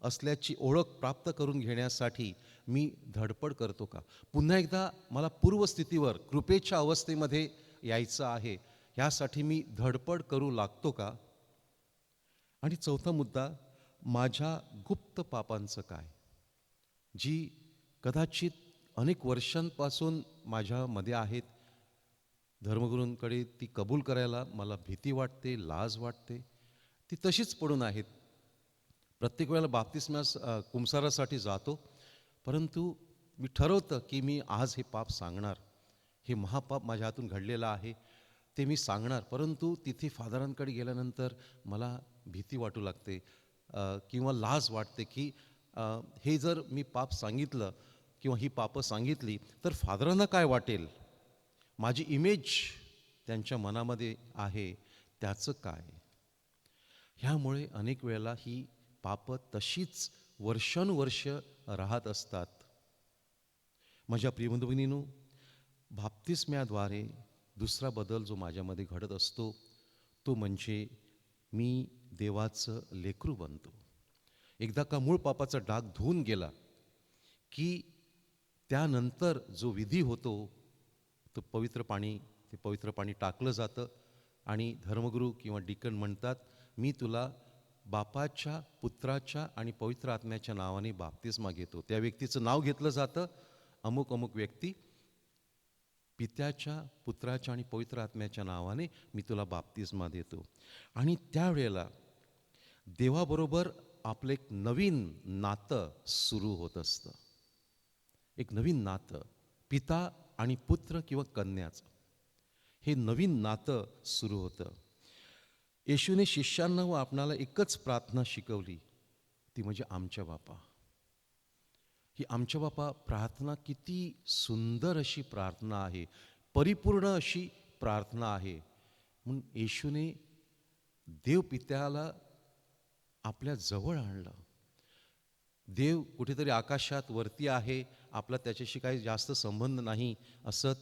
असल्याची ओळख प्राप्त करून घेण्यासाठी मी धडपड करतो का? पुन्हा एकदा मला पूर्वस्थितीवर, कृपेच्या अवस्थेमध्ये यायचं आहे, यासाठी मी धडपड करू लागतो का? आणि 4था मुद्दा, माझ्या गुप्त पापांचं काय, जी कदाचित अनेक वर्षांपासून माझ्यामध्ये आहेत. धर्मगुरूंकडे ती कबूल करायला मला भीती वाटते, लाज वाटते. ती तशीच पडून आहेत. प्रत्येक वेळेला बाप्तिस्म्यास कुंसारासाठी जातो, परंतु मी ठरवतं की मी आज हे पाप सांगणार. हे महापाप माझ्या हातून घडलेलं आहे ते मी सांगणार. परंतु तिथे फादरांकडे गेल्यानंतर मला भीती वाटू लागते किंवा लाज वाटते की हे जर मी पाप सांगितलं किंवा ही पापं सांगितली तर फादरांना काय वाटेल, माझी इमेज त्यांच्या मनामध्ये आहे त्याचं काय. ह्यामुळे अनेक वेळेला ही पापं तशीच वर्षानुवर्ष राहत असतात. माझ्या प्रियबंधू भगिनींनो, बाप्तिस्म्याद्वारे दुसरा बदल जो माझ्यामध्ये घडत असतो तो म्हणजे मी देवाचं लेकरू बनतो. एकदा का मूळ पापाचा डाग धुवून गेला की त्यानंतर जो विधी होतो तो पवित्र पाणी टाकलं जातं आणि धर्मगुरू किंवा डिकन म्हणतात, मी तुला बापाच्या, पुत्राच्या आणि पवित्र आत्म्याच्या नावाने बाप्तिस्मा घेतो. त्या व्यक्तीचं नाव घेतलं जातं, अमुक अमुक व्यक्ती, पित्याच्या, पुत्राच्या आणि पवित्र आत्म्याच्या नावाने मी तुला बाप्तिस्मा देतो. आणि त्यावेळेला देवाबरोबर आपलं एक नवीन नातं सुरू होत असतं. एक नवीन नातं, पिता आणि पुत्र किंवा कन्याचं हे नवीन नातं सुरू होतं. येशूने शिष्यांना व आपणाला एकच प्रार्थना शिकवली, ती म्हणजे आमच्या बापा. ही आमच्या बापा प्रार्थना किती सुंदर अशी प्रार्थना आहे, परिपूर्ण अशी प्रार्थना आहे. म्हणून येशूने देव पित्याला आपल्या जवळ आणलं. देव कुठेतरी आकाशात वरती आहे, आपला त्याच्याशी काही जास्त संबंध नाही असं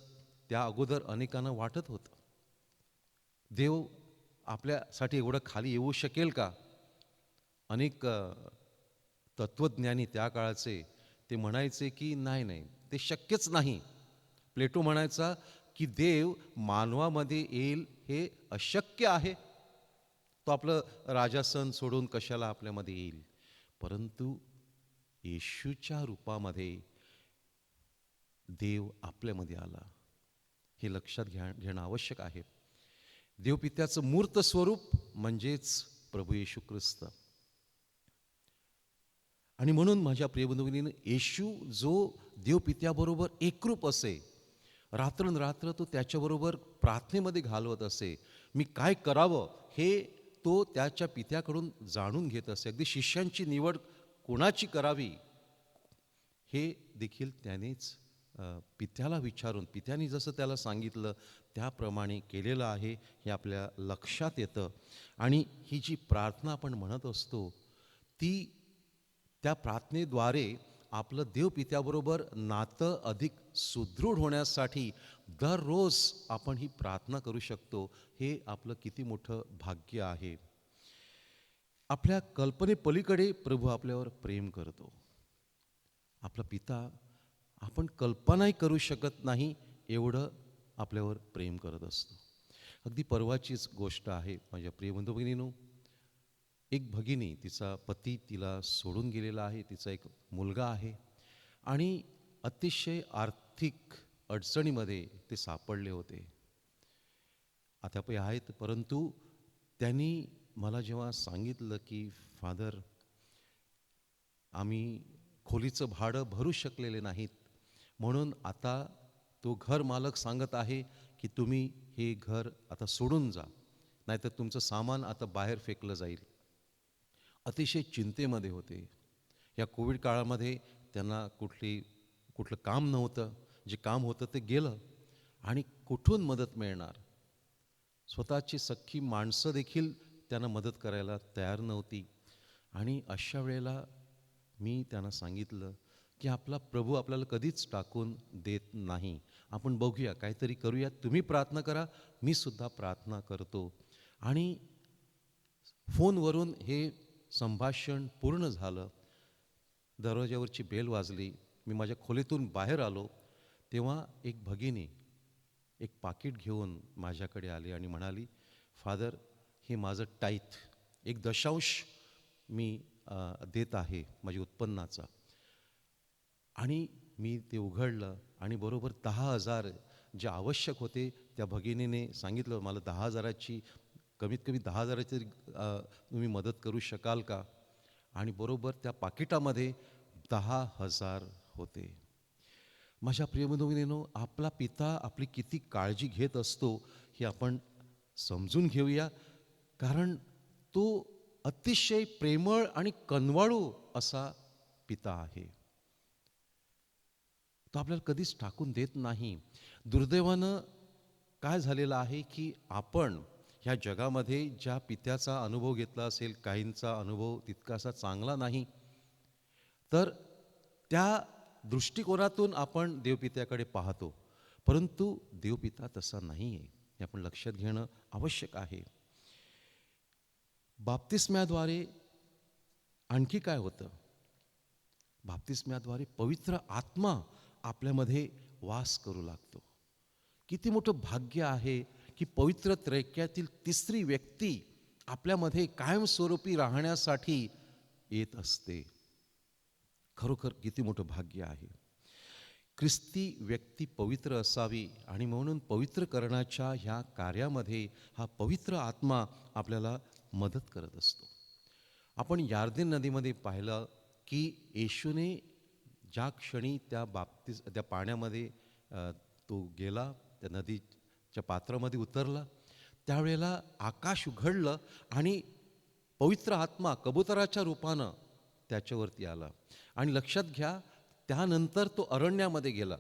त्या अगोदर अनेकांना वाटत होतं. देव आपल्यासाठी एवढं खाली येऊ शकेल का? अनेक तत्त्वज्ञानी त्या काळाचे ते म्हणायचे की नाही, ते शक्यच नाही. प्लेटो म्हणायचा की देव मानवामध्ये येईल हे अशक्य आहे. तो आपलं राजासन सोडून कशाला आपल्यामध्ये येईल. परंतु येशूच्या रूपामध्ये देव आपल्यामध्ये आला, हे लक्षात घेणं आवश्यक आहे. देवपित्याचं मूर्त स्वरूप म्हणजेच प्रभू येशू ख्रिस्त. आणि म्हणून माझ्या प्रियबंधूंनी, येशू जो देवपित्याबरोबर एकरूप असे, रात्रंरात्र तो त्याच्याबरोबर प्रार्थनेमध्ये घालवत असे, मी काय करावं हे तो त्याच्या पित्याकडून जाणून घेत असे. अगदी शिष्यांची निवड कोणाची करावी हे देखील त्यानेच पित्याला विचारून, पित्याने जसं त्याला सांगितलं त्याप्रमाणे केलेलं आहे हे आपल्या लक्षात येतं. आणि ही जी प्रार्थना आपण म्हणत असतो ती, त्या प्रार्थनेद्वारे आपलं देवपित्याबरोबर नातं अधिक सुदृढ होण्यासाठी दररोज आपण ही प्रार्थना करू शकतो. हे आपलं किती मोठं भाग्य आहे. आपल्या कल्पनेपलीकडे प्रभू आपल्यावर प्रेम करतो. आपला पिता आपण कल्पनाही करू शकत नाही एवढं आपल्यावर प्रेम करत असतो. अगदी परवाचीच गोष्ट आहे माझ्या प्रियबंधू भगिनींनो. एक भगिनी, तिचा पती तिला सोडून गेलेला आहे, तिचा एक मुलगा आहे आणि अतिशय आर्थिक अडचणीमध्ये ते सापडले होते. आता ते आहेत, परंतु त्यांनी मला जेव्हा सांगितलं की फादर, आम्ही खोलीचं भाडं भरू शकलेले नाहीत, म्हणून आता तो घर मालक सांगत आहे की तुम्ही हे घर आता सोडून जा, नाहीतर तुमचं सामान आता बाहेर फेकलं जाईल. अतिशय चिंतेमध्ये होते. या कोविड काळामध्ये त्यांना कुठलं काम नव्हतं, जे काम होतं ते गेलं आणि कुठून मदत मिळणार. स्वतःची सख्खी माणसं देखील त्यांना मदत करायला तयार नव्हती. आणि अशा वेळेला मी त्यांना सांगितलं की आपला प्रभू आपल्याला कधीच टाकून देत नाही. आपण बघूया, काहीतरी करूया, तुम्ही प्रार्थना करा, मी सुद्धा प्रार्थना करतो. आणि फोनवरून हे संभाषण पूर्ण झालं. दरवाज्यावरची बेल वाजली. मी माझ्या खोलीतून बाहेर आलो तेव्हा एक भगिनी एक पाकिट घेऊन माझ्याकडे आली आणि म्हणाली, फादर, हे माझं टाईथ 1 दशांश मी देत आहे माझ्या उत्पन्नाचा. आणि मी ते उघडलं आणि बरोबर 10,000 जे आवश्यक होते त्या भगिनीने सांगितलं मला 10,000ची कमीत कमी 10,000ची तुम्ही मदत करू शकाल का. आणि बरोबर त्या पाकिटामध्ये 10,000 होते. माझ्या प्रियबंधूंनो, आपला पिता आपली किती काळजी घेत असतो हे आपण समजून घेऊया. कारण तो अतिशय प्रेमळ आणि कनवाळू असा पिता आहे. तो आपल्याला कधीच टाकून देत नाही. दुर्दैवानं काय झालेलं आहे की आपण ह्या जगामध्ये ज्या पित्याचा अनुभव घेतला असेल, काहींचा अनुभव तितकासा चांगला नाही, तर त्या दृष्टिकोनातून आपण देवपित्याकडे पाहतो. परंतु देवपिता तसा नाही आहे, हे आपण लक्षात घेणं आवश्यक आहे. बाप्तिस्म्याद्वारे आणखी काय होतं? बाप्तिस्म्याद्वारे पवित्र आत्मा आपल्यामध्ये वास करू लागतो. किती मोठं भाग्य आहे की पवित्र त्रैक्यातील तिसरी व्यक्ती आपल्यामध्ये कायमस्वरूपी राहण्यासाठी येत असते. खरोखर किती मोठं भाग्य आहे. ख्रिस्ती व्यक्ती पवित्र असावी आणि म्हणून पवित्रकरणाच्या ह्या कार्यामध्ये हा पवित्र आत्मा आपल्याला मदत करत असतो. आपण यार्देन नदीमध्ये पाहिलं की येशूने ज्या क्षणी त्या पाण्यामध्ये तो गेला, त्या नदीच्या पात्रामध्ये उतरला, त्यावेळेला आकाश उघडलं आणि पवित्र आत्मा कबुतराच्या रूपानं त्याच्यावरती आला. आणि लक्षात घ्या, त्यानंतर तो अरण्यामध्ये गेला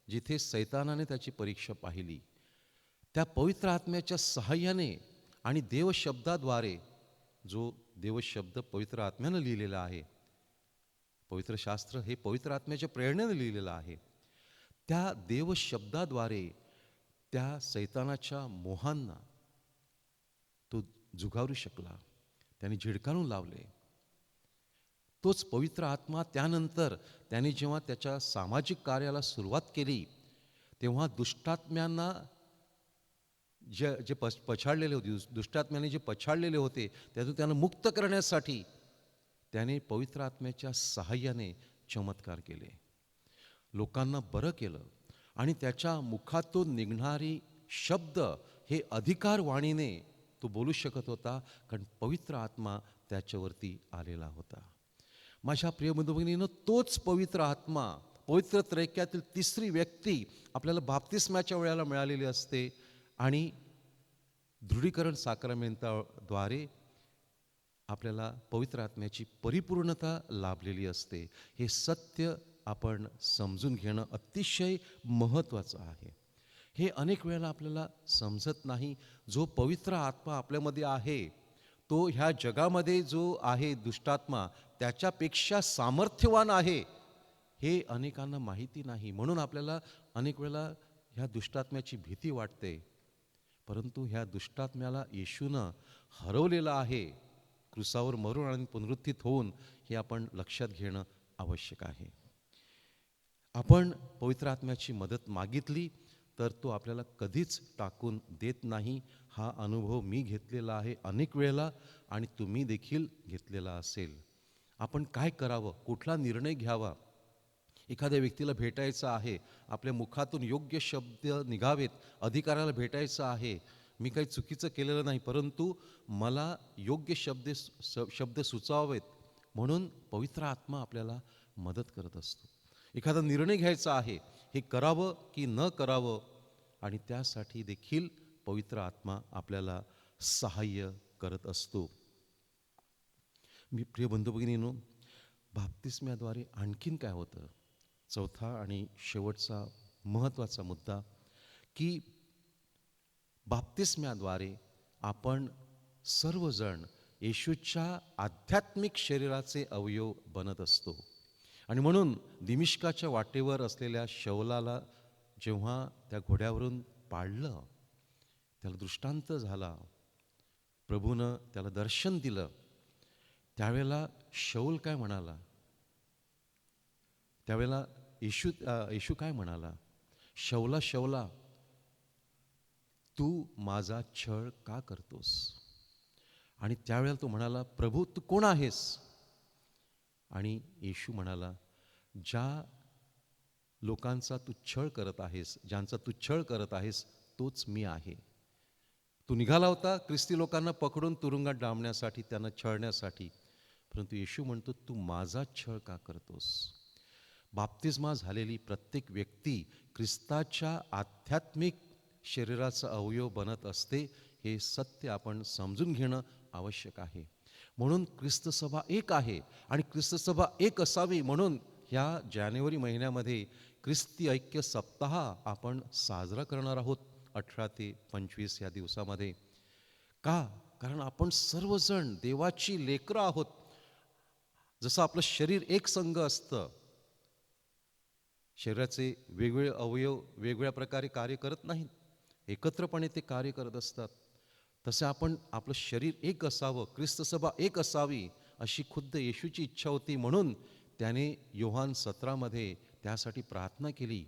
जिथे सैतानाने त्याची परीक्षा पाहिली. त्या पवित्र आत्म्याच्या सहाय्याने आणि देवशब्दाद्वारे, जो देवशब्द पवित्र आत्म्यानं लिहिलेला आहे, पवित्र शास्त्र हे पवित्र आत्म्याच्या प्रेरणेने लिहिलेलं आहे, त्या देवशब्दाद्वारे त्या सैतानाच्या मोहांना तो झुगारू शकला. त्याने झिडकारून लावले. तोच पवित्र आत्मा त्यानंतर त्याने जेव्हा त्याच्या सामाजिक कार्याला सुरुवात केली, तेव्हा दुष्टात्म्यांना जे पछाडलेले होते, दुष्टात्म्याने जे पछाडलेले होते त्यातून त्यांना मुक्त करण्यासाठी त्याने पवित्र आत्म्याच्या सहाय्याने चमत्कार केले, लोकांना बरं केलं. आणि त्याच्या मुखातून निघणारी शब्द हे अधिकारवाणीने तो बोलू शकत होता, कारण पवित्र आत्मा त्याच्यावरती आलेला होता. माझ्या प्रिय बंधू-भगिनींनो, तोच पवित्र आत्मा, पवित्र त्रैक्यातील तिसरी व्यक्ती आपल्याला बाप्तिस्म्याच्या वेळेला मिळालेली असते आणि दृढीकरण साक्रमेंताद्वारे आपल्याला पवित्र आत्म्याची परिपूर्णता लाभलेली असते. हे सत्य आपण समजून घेणं अतिशय महत्त्वाचं आहे. हे अनेक वेळेला आपल्याला समजत नाही. जो पवित्र आत्मा आपल्यामध्ये आहे तो ह्या जगामध्ये जो आहे दुष्टात्मा त्याच्यापेक्षा सामर्थ्यवान आहे, हे अनेकांना माहिती नाही. म्हणून आपल्याला अनेक वेळेला ह्या दुष्टात्म्याची भीती वाटते. परंतु ह्या दुष्टात्म्याला येशूनं हरवलेलं आहे, क्रूसावर मरून आणि पुनरुत्थित होऊन, हे आपण लक्षात घेणं आवश्यक आहे. आपण पवित्र आत्म्याची मदत मागितली तर तो आपल्याला कधीच टाकून देत नाही. हा अनुभव मी घेतलेला आहे अनेक वेळेला आणि तुम्ही देखील घेतलेला असेल. आपण काय करावं, कुठला निर्णय घ्यावा? एखाद्या व्यक्तीला भेटायचं आहे, आपल्या मुखातून योग्य शब्द निघावेत, अधिकाराला भेटायचं आहे, मी काही चुकीचं केलेलं नाही, परंतु मला योग्य शब्द सुचावेत, म्हणून पवित्र आत्मा आपल्याला मदत करत असतो. एखादा निर्णय घ्यायचा आहे, हे करावं की न करावं, आणि त्यासाठी देखील पवित्र आत्मा आपल्याला सहाय्य करत असतो. मी प्रिय बंधू भगिनींनो, बाप्तिस्म्याद्वारे आणखीन काय होतं? चौथा आणि शेवटचा महत्त्वाचा मुद्दा की बाप्तिस्म्याद्वारे आपण सर्वजण येशूच्या आध्यात्मिक शरीराचे अवयव बनत असतो. आणि म्हणून दिमिश्काच्या वाटेवर असलेल्या शौलाला जेव्हा त्या घोड्यावरून पाडलं, त्याला दृष्टांत झाला, प्रभूनं त्याला दर्शन दिलं, त्यावेळेला शौल काय म्हणाला? त्यावेळेला येशू काय म्हणाला? शौला शौला, तू माझा छळ का करतोस? आणि त्यावेळेला तो म्हणाला, प्रभू तू कोण आहेस? आणि येशू म्हणाला, ज्या लोकांचा तू छळ करत आहेस, ज्यांचा तू छळ करत आहेस, तोच मी आहे. तू निघाला होता ख्रिस्ती लोकांना पकडून तुरुंगात डांबण्यासाठी, त्यांना छळण्यासाठी, परंतु येशू म्हणतो, तू माझा छळ का करतोस? बाप्तिस्मा झालेली प्रत्येक व्यक्ती ख्रिस्ताच्या आध्यात्मिक शरीराचा अवयव बनत असते. हे सत्य आपण समजून घेणं आवश्यक आहे. म्हणून ख्रिस्त सभा एक आहे आणि ख्रिस्त सभा एक असावी म्हणून ह्या जानेवारी महिन्यामध्ये ख्रिस्ती ऐक्य सप्ताह आपण साजरा करणार आहोत 18 ते 25 या दिवसामध्ये. का? कारण आपण सर्वजण देवाची लेकरं आहोत. जसं आपलं शरीर एक संघ असतं, शरीराचे वेगवेगळे अवयव वेगवेगळ्या प्रकारे कार्य करत नाहीत, एकत्रपणे ते कार्य करत असतात. तसे आपण आपलं शरीर एक असावं, ख्रिस्त सभा एक असावी अशी खुद्द येशूची इच्छा होती. म्हणून त्याने योहान 17 त्यासाठी प्रार्थना केली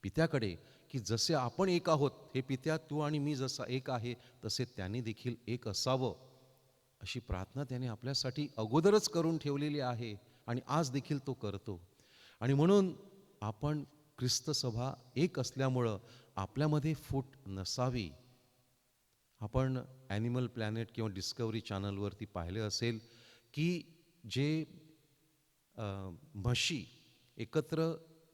पित्याकडे, की जसे आपण एक आहोत, हे पित्या तू आणि मी जसा एक आहे तसे त्यांनी देखील एक असावं, अशी प्रार्थना त्याने आपल्यासाठी अगोदरच करून ठेवलेली आहे आणि आज देखील तो करतो. आणि म्हणून आपण ख्रिस्त सभा एक असल्यामुळं आपल्यामध्ये फूट नसावी. आपण ॲनिमल प्लॅनेट किंवा डिस्कवरी चॅनलवरती पाहिले असेल की जे म्हशी एकत्र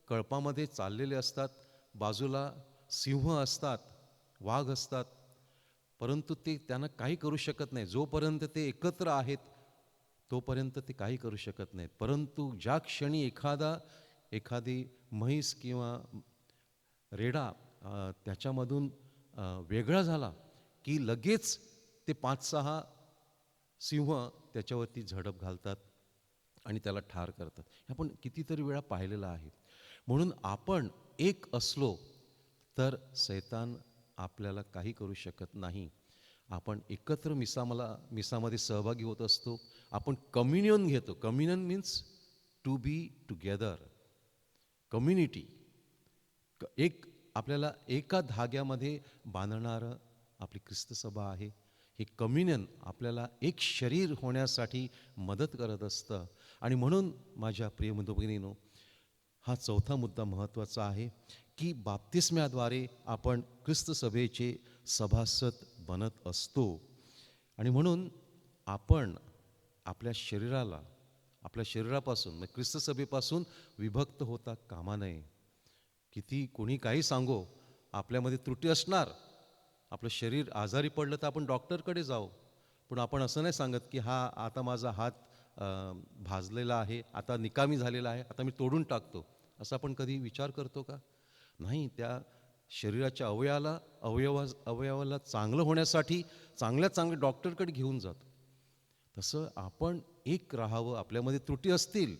कळपामध्ये चाललेले असतात, बाजूला सिंह असतात, वाघ असतात, परंतु ते त्यांना काही करू शकत नाही. जोपर्यंत ते एकत्र आहेत तोपर्यंत ते काही करू शकत नाहीत. परंतु ज्या क्षणी एखादी म्हैस किंवा रेडा त्याच्यामधून वेगळा झाला की लगेच ते 5-6 सिंह त्याच्यावरती झडप घालतात आणि त्याला ठार करतात. हे आपण कितीतरी वेळा पाहिलेलं आहे. म्हणून आपण एक असलो तर सैतान आपल्याला काही करू शकत नाही. आपण एकत्र मिसामध्ये सहभागी होत असतो. आपण कम्युनियन घेतो. Communion means to be together, community. एक आपल्याला एका धाग्यामध्ये बांधणारं आपली ख्रिस्त सभा आहे. हे कम्युनियन आपल्याला एक शरीर होण्यासाठी मदत करत असतं. आणि म्हणून माझ्या प्रिय बंधू-भगिनींनो, हा चौथा मुद्दा महत्त्वाचा आहे की बाप्तिस्म्याद्वारे आपण ख्रिस्त सभेचे सभासद बनत असतो. आणि म्हणून आपण आपल्या शरीरापासून ख्रिस्त सभेपासून विभक्त होता कामा नये. किती कोणी काही सांगो, आपल्यामध्ये त्रुटी असणार. आपलं शरीर आजारी पडलं तर आपण डॉक्टरकडे जाऊ, पण आपण असं नाही सांगत की आता माझा हात भाजलेला आहे, आता निकामी झालेला आहे, आता मी तोडून टाकतो. असं आपण कधी विचार करतो का? नाही. त्या शरीराच्या अवयवाला चांगलं होण्यासाठी चांगल्या डॉक्टरकडे घेऊन जातो. तसं आपण एक राहावं. आपल्यामध्ये त्रुटी असतील,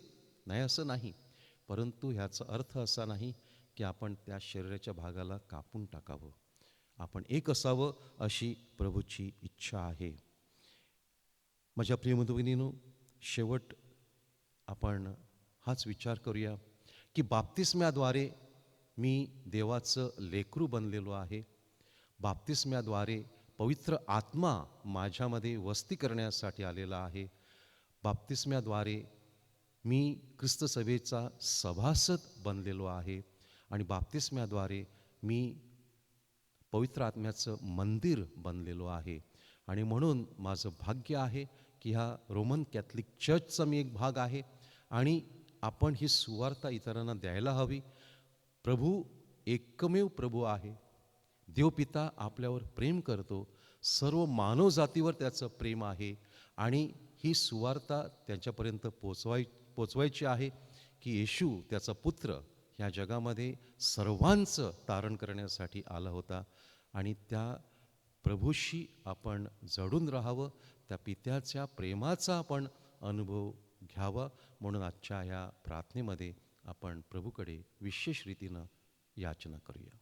नाही असं नाही, परंतु ह्याचा अर्थ असा नाही की आपण त्या शरीराच्या भागाला कापून टाकावं. आपण एक असावं अशी प्रभूची इच्छा आहे. माझ्या प्रिय बंधू-भगिनींनो, शेवट आपण हाच विचार करूया की बाप्तिस्म्याद्वारे मी देवाचं लेकरू बनलेलो आहे. बाप्तिस्म्याद्वारे पवित्र आत्मा माझ्यामध्ये वस्ती करण्यासाठी आलेला आहे. बाप्तिस्म्याद्वारे मी ख्रिस्त सभेचा सभासद बनलेलो आहे आणि बाप्तिस्म्याद्वारे मी पवित्र आत्म्याचं मंदिर बनलेलो आहे. आणि म्हणून माझं भाग्य आहे की ह्या रोमन कॅथलिक चर्चचा मी एक भाग आहे आणि आपण ही सुवार्ता इतरांना द्यायला हवी. प्रभू एकमेव प्रभू आहे. देवपिता आपल्यावर प्रेम करतो. सर्व मानवजातीवर त्याचं प्रेम आहे आणि ही सुवार्ता त्यांच्यापर्यंत पोचवायची आहे की येशू त्याचा पुत्र ह्या जगामध्ये सर्वांचं तारण करण्यासाठी आला होता आणि त्या प्रभूशी आपण जडून राहावं. त्या पित्याच्या प्रेमाचा आपण अनुभव घ्यावा. म्हणून आजच्या ह्या प्रार्थनेमध्ये आपण प्रभूकडे विशेष रीतीनं याचना करूया.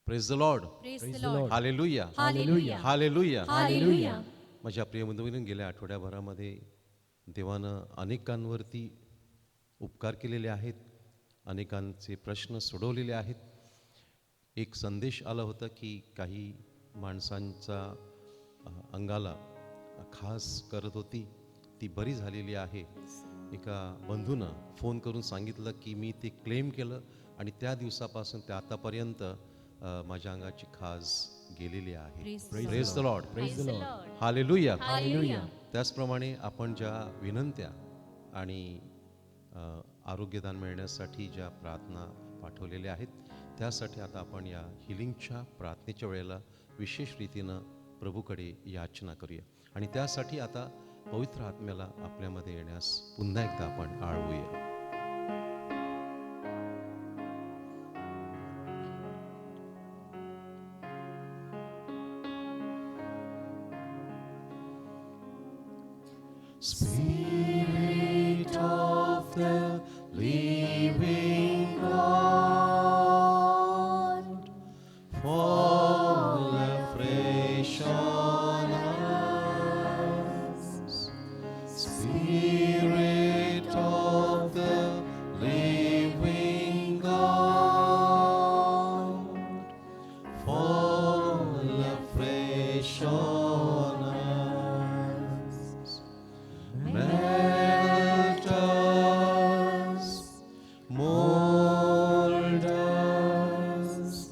Praise the Lord. Praise Praise the the Lord. Lord. Hallelujah, Hallelujah. Hallelujah. Hallelujah. माझ्या प्रियबंधूंनी गेल्या आठवड्याभरामध्ये देवानं अनेकांवरती उपकार केलेले आहेत, अनेकांचे प्रश्न सोडवलेले आहेत. एक संदेश आला होता की काही माणसांचा अंगाला खास करत होती, ती बरी झालेली आहे. एका बंधूनं फोन करून सांगितलं की मी ते क्लेम केलं आणि त्या दिवसापासून ते आतापर्यंत माझ्या अंगाची खाज गेलेली आहे. Praise the Lord. Praise the Lord. Hallelujah. Hallelujah. त्याचप्रमाणे आपण ज्या विनंत्या आणि आरोग्यदान मिळण्यासाठी ज्या प्रार्थना पाठवलेल्या आहेत, त्यासाठी आता आपण या हिलिंगच्या प्रार्थनेच्या वेळेला विशेष रीतीनं प्रभूकडे याचना करूया. आणि त्यासाठी आता पवित्र आत्म्याला आपल्यामध्ये येण्यास पुन्हा एकदा आपण आळवूया. Spirit of the living God, fall afresh on us. Spirit of the living God, fall afresh on us. Melt us, mold us,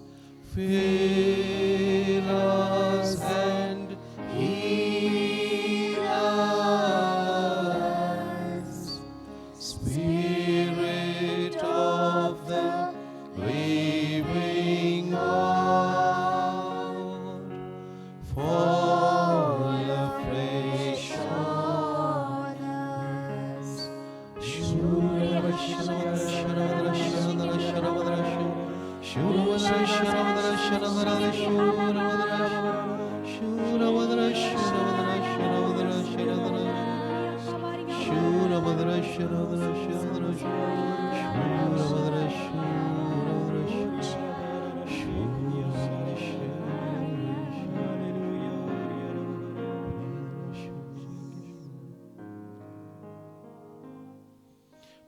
fill us and heal us. Spirit of the living God, fall afresh on us.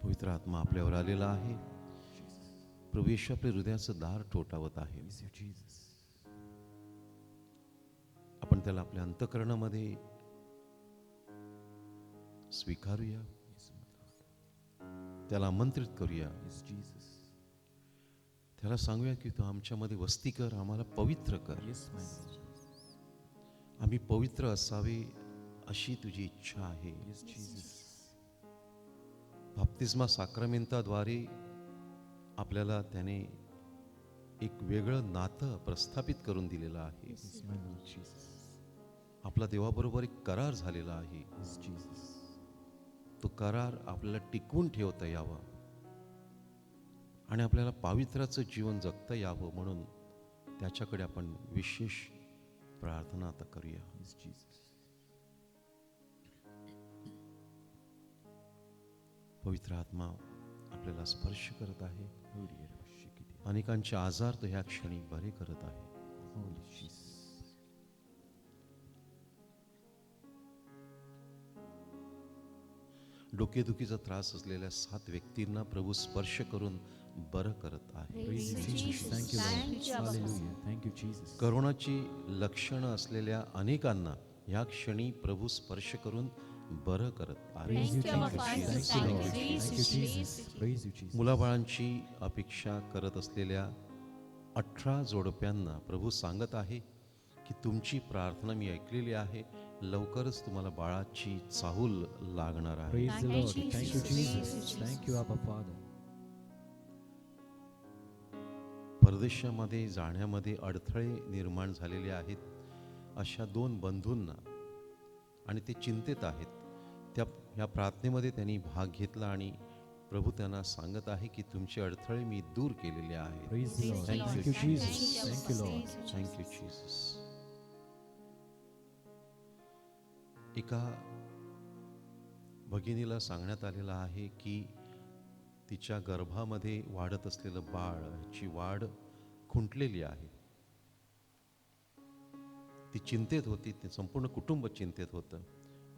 पवित्र आत्मा आपल्यावर आलेला आहे. प्रभू येशू आपल्या हृदयाचं दार ठोठावत आहे. आपण त्याला आपल्या अंतःकरणामध्ये स्वीकारूया, त्याला आमंत्रित करूया. त्याला सांगूया की तू आमच्यामध्ये वस्ती कर, आम्हाला पवित्र कर. आम्ही पवित्र असावे अशी तुझी इच्छा आहे. बाप्तिस्मा साक्रमेंताद्वारे आपल्याला त्याने एक वेगळं नातं प्रस्थापित करून दिलेलं आहे. आपला देवाबरोबर एक करार झालेला आहे. तो करार आपल्याला टिकवून ठेवता यावा आणि आपल्याला पावित्र्याचं जीवन जगता यावं म्हणून त्याच्याकडे आपण विशेष प्रार्थना आता करूया. पवित्र आत्मा आपल्याला स्पर्श करत आहे. अनेकांचे आजार तो ह्या क्षणी बरे करत आहे. डोकेदुखीचा त्रास असलेल्या 7 व्यक्तींना प्रभू स्पर्श करून बरं करत आहे. करोनाची लक्षणं असलेल्या अनेकांना ह्या क्षणी प्रभू स्पर्श करून बरं करत आहे. मुलाबाळांची अपेक्षा करत असलेल्या 18 जोडप्यांना प्रभू सांगत आहे की तुमची प्रार्थना मी ऐकलेली आहे, लवकरच तुम्हाला बाळाची चाहूल लागणार आहे. परदेशामध्ये जाण्यामध्ये अडथळे निर्माण झालेले आहेत अशा 2 बंधूंना आणि ते चिंतेत आहेत. ह्या प्रार्थनेमध्ये त्यांनी भाग घेतला आणि प्रभू त्यांना सांगत आहे की तुमचे अडथळे मी दूर केलेले आहेत. Thank you Jesus. एका भगिनीला सांगण्यात आलेलं आहे की तिच्या गर्भामध्ये वाढत असलेलं बाळाची वाढ खुंटलेली आहे. ती चिंतेत होती, ते संपूर्ण कुटुंब चिंतेत होतं.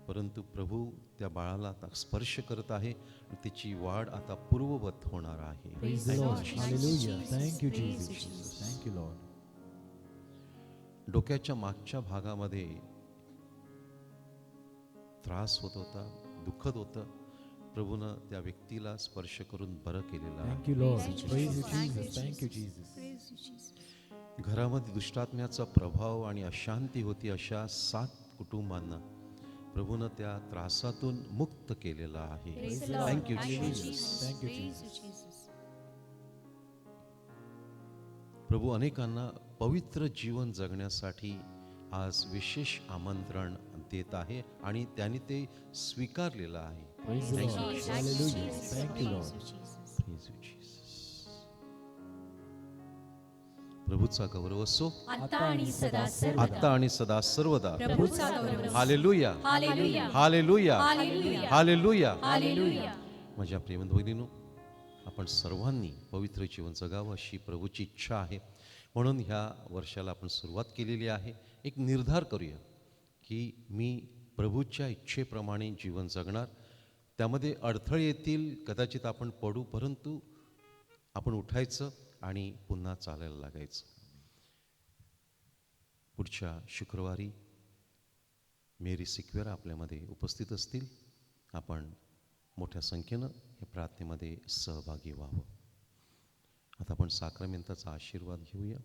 परंतु प्रभू त्या बाळाला आता स्पर्श करत आहे आणि तिची वाढ आता पूर्ववत होणार आहे. डोक्याच्या मागच्या भागामध्ये त्रास होत होता, दुखत होतं प्रभूनं त्या व्यक्तीला स्पर्श करून बरं केलेलं आहे. Thank you, Lord. Praise you, Jesus. Thank you, Jesus. घरामध्ये दुष्टात्म्याचा प्रभाव आणि अशांती होती अशा 7 कुटुंबांना प्रभूनं त्या त्रासातून मुक्त केलेलं आहे. Thank you Jesus. Thank you, Jesus. प्रभू अनेकांना पवित्र जीवन जगण्यासाठी आज विशेष आमंत्रण देत आहे आणि त्यांनी ते स्वीकारलेलं आहे. Praise the Lord. Hallelujah. Thank you, Lord. Praise you, Jesus. प्रभूचा गौरव असो आता आणि सदा सर्वदा. आता आणि सदा सर्वदा. प्रभूचा गौरव असो. Hallelujah, hallelujah. Hallelujah, hallelujah. Hallelujah. Hallelujah. माझ्या प्रेमभगिनींनो, आपण सर्वांनी पवित्र जीवन जगावं अशी प्रभूची इच्छा आहे. म्हणून ह्या वर्षाला आपण सुरुवात केलेली आहे. एक निर्धार करूया की मी प्रभूच्या इच्छेप्रमाणे जीवन जगणार. त्यामध्ये अडथळे येतील, कदाचित आपण पडू, परंतु आपण उठायचं आणि पुन्हा चालायला लागायचं. पुढच्या शुक्रवारी मेरी सिक्वेरा आपल्यामध्ये उपस्थित असतील. आपण मोठ्या संख्येनं या प्रार्थनेमध्ये सहभागी व्हावं. आता आपण साक्रमेंताचा आशीर्वाद घेऊया.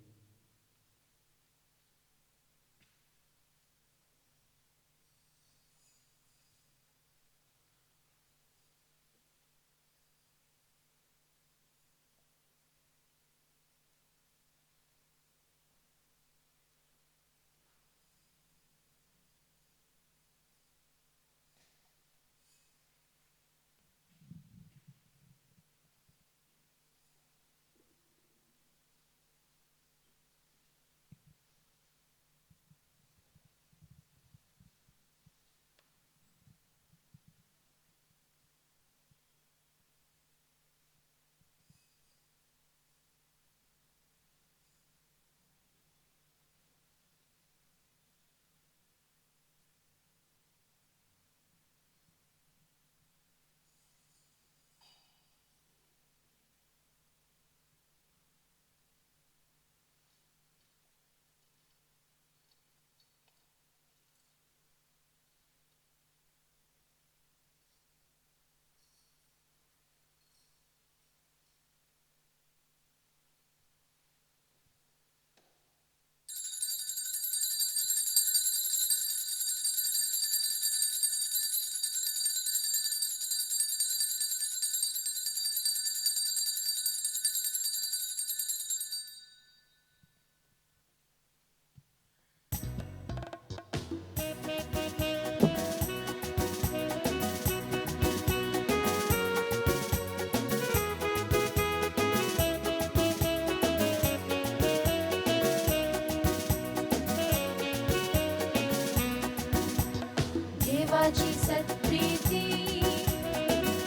देवाची सत्प्रीती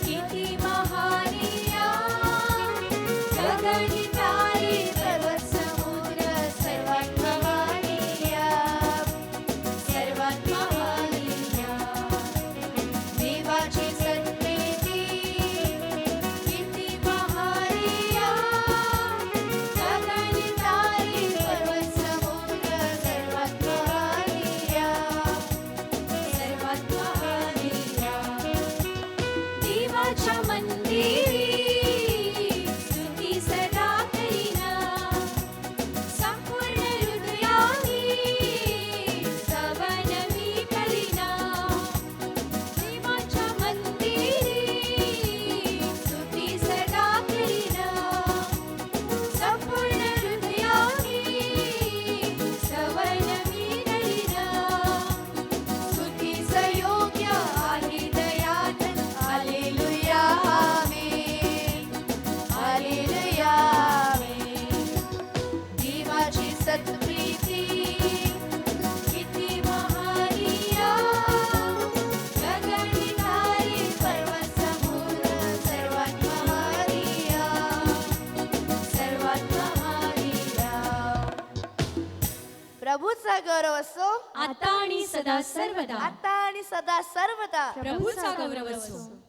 किती महानिया, गगनी तारे पर्वत समुद्र सर्वात महानिया, सर्वात महानिया. देवाची सत्प्रीती किती महानिया, गगनी तारे पर्वत समुद्र सर्वात महानिया, सर्वात महानिया. देवाच्या मंदिरी स्तुती सदा करीना, संपूर्ण हृदयाने स्तवन मी करीना. देवाच्या मंदिरी स्तुती सदा करीना, संपूर्ण हृदयाने स्तवन मी करीना. स्तुतीस योग्य आहे दयातन. Hallelujah amen, hallelujah amen. देवाची सत्प्रीती किती महानिया, गगनी तारे पर्वत समुद्र सर्वात महानिया, सर्वात महानिया. प्रभूचा गौरव असो आता आणि सदा सर्वदा. आता आणि सदा सर्वदा. प्रभूचा गौरव असो.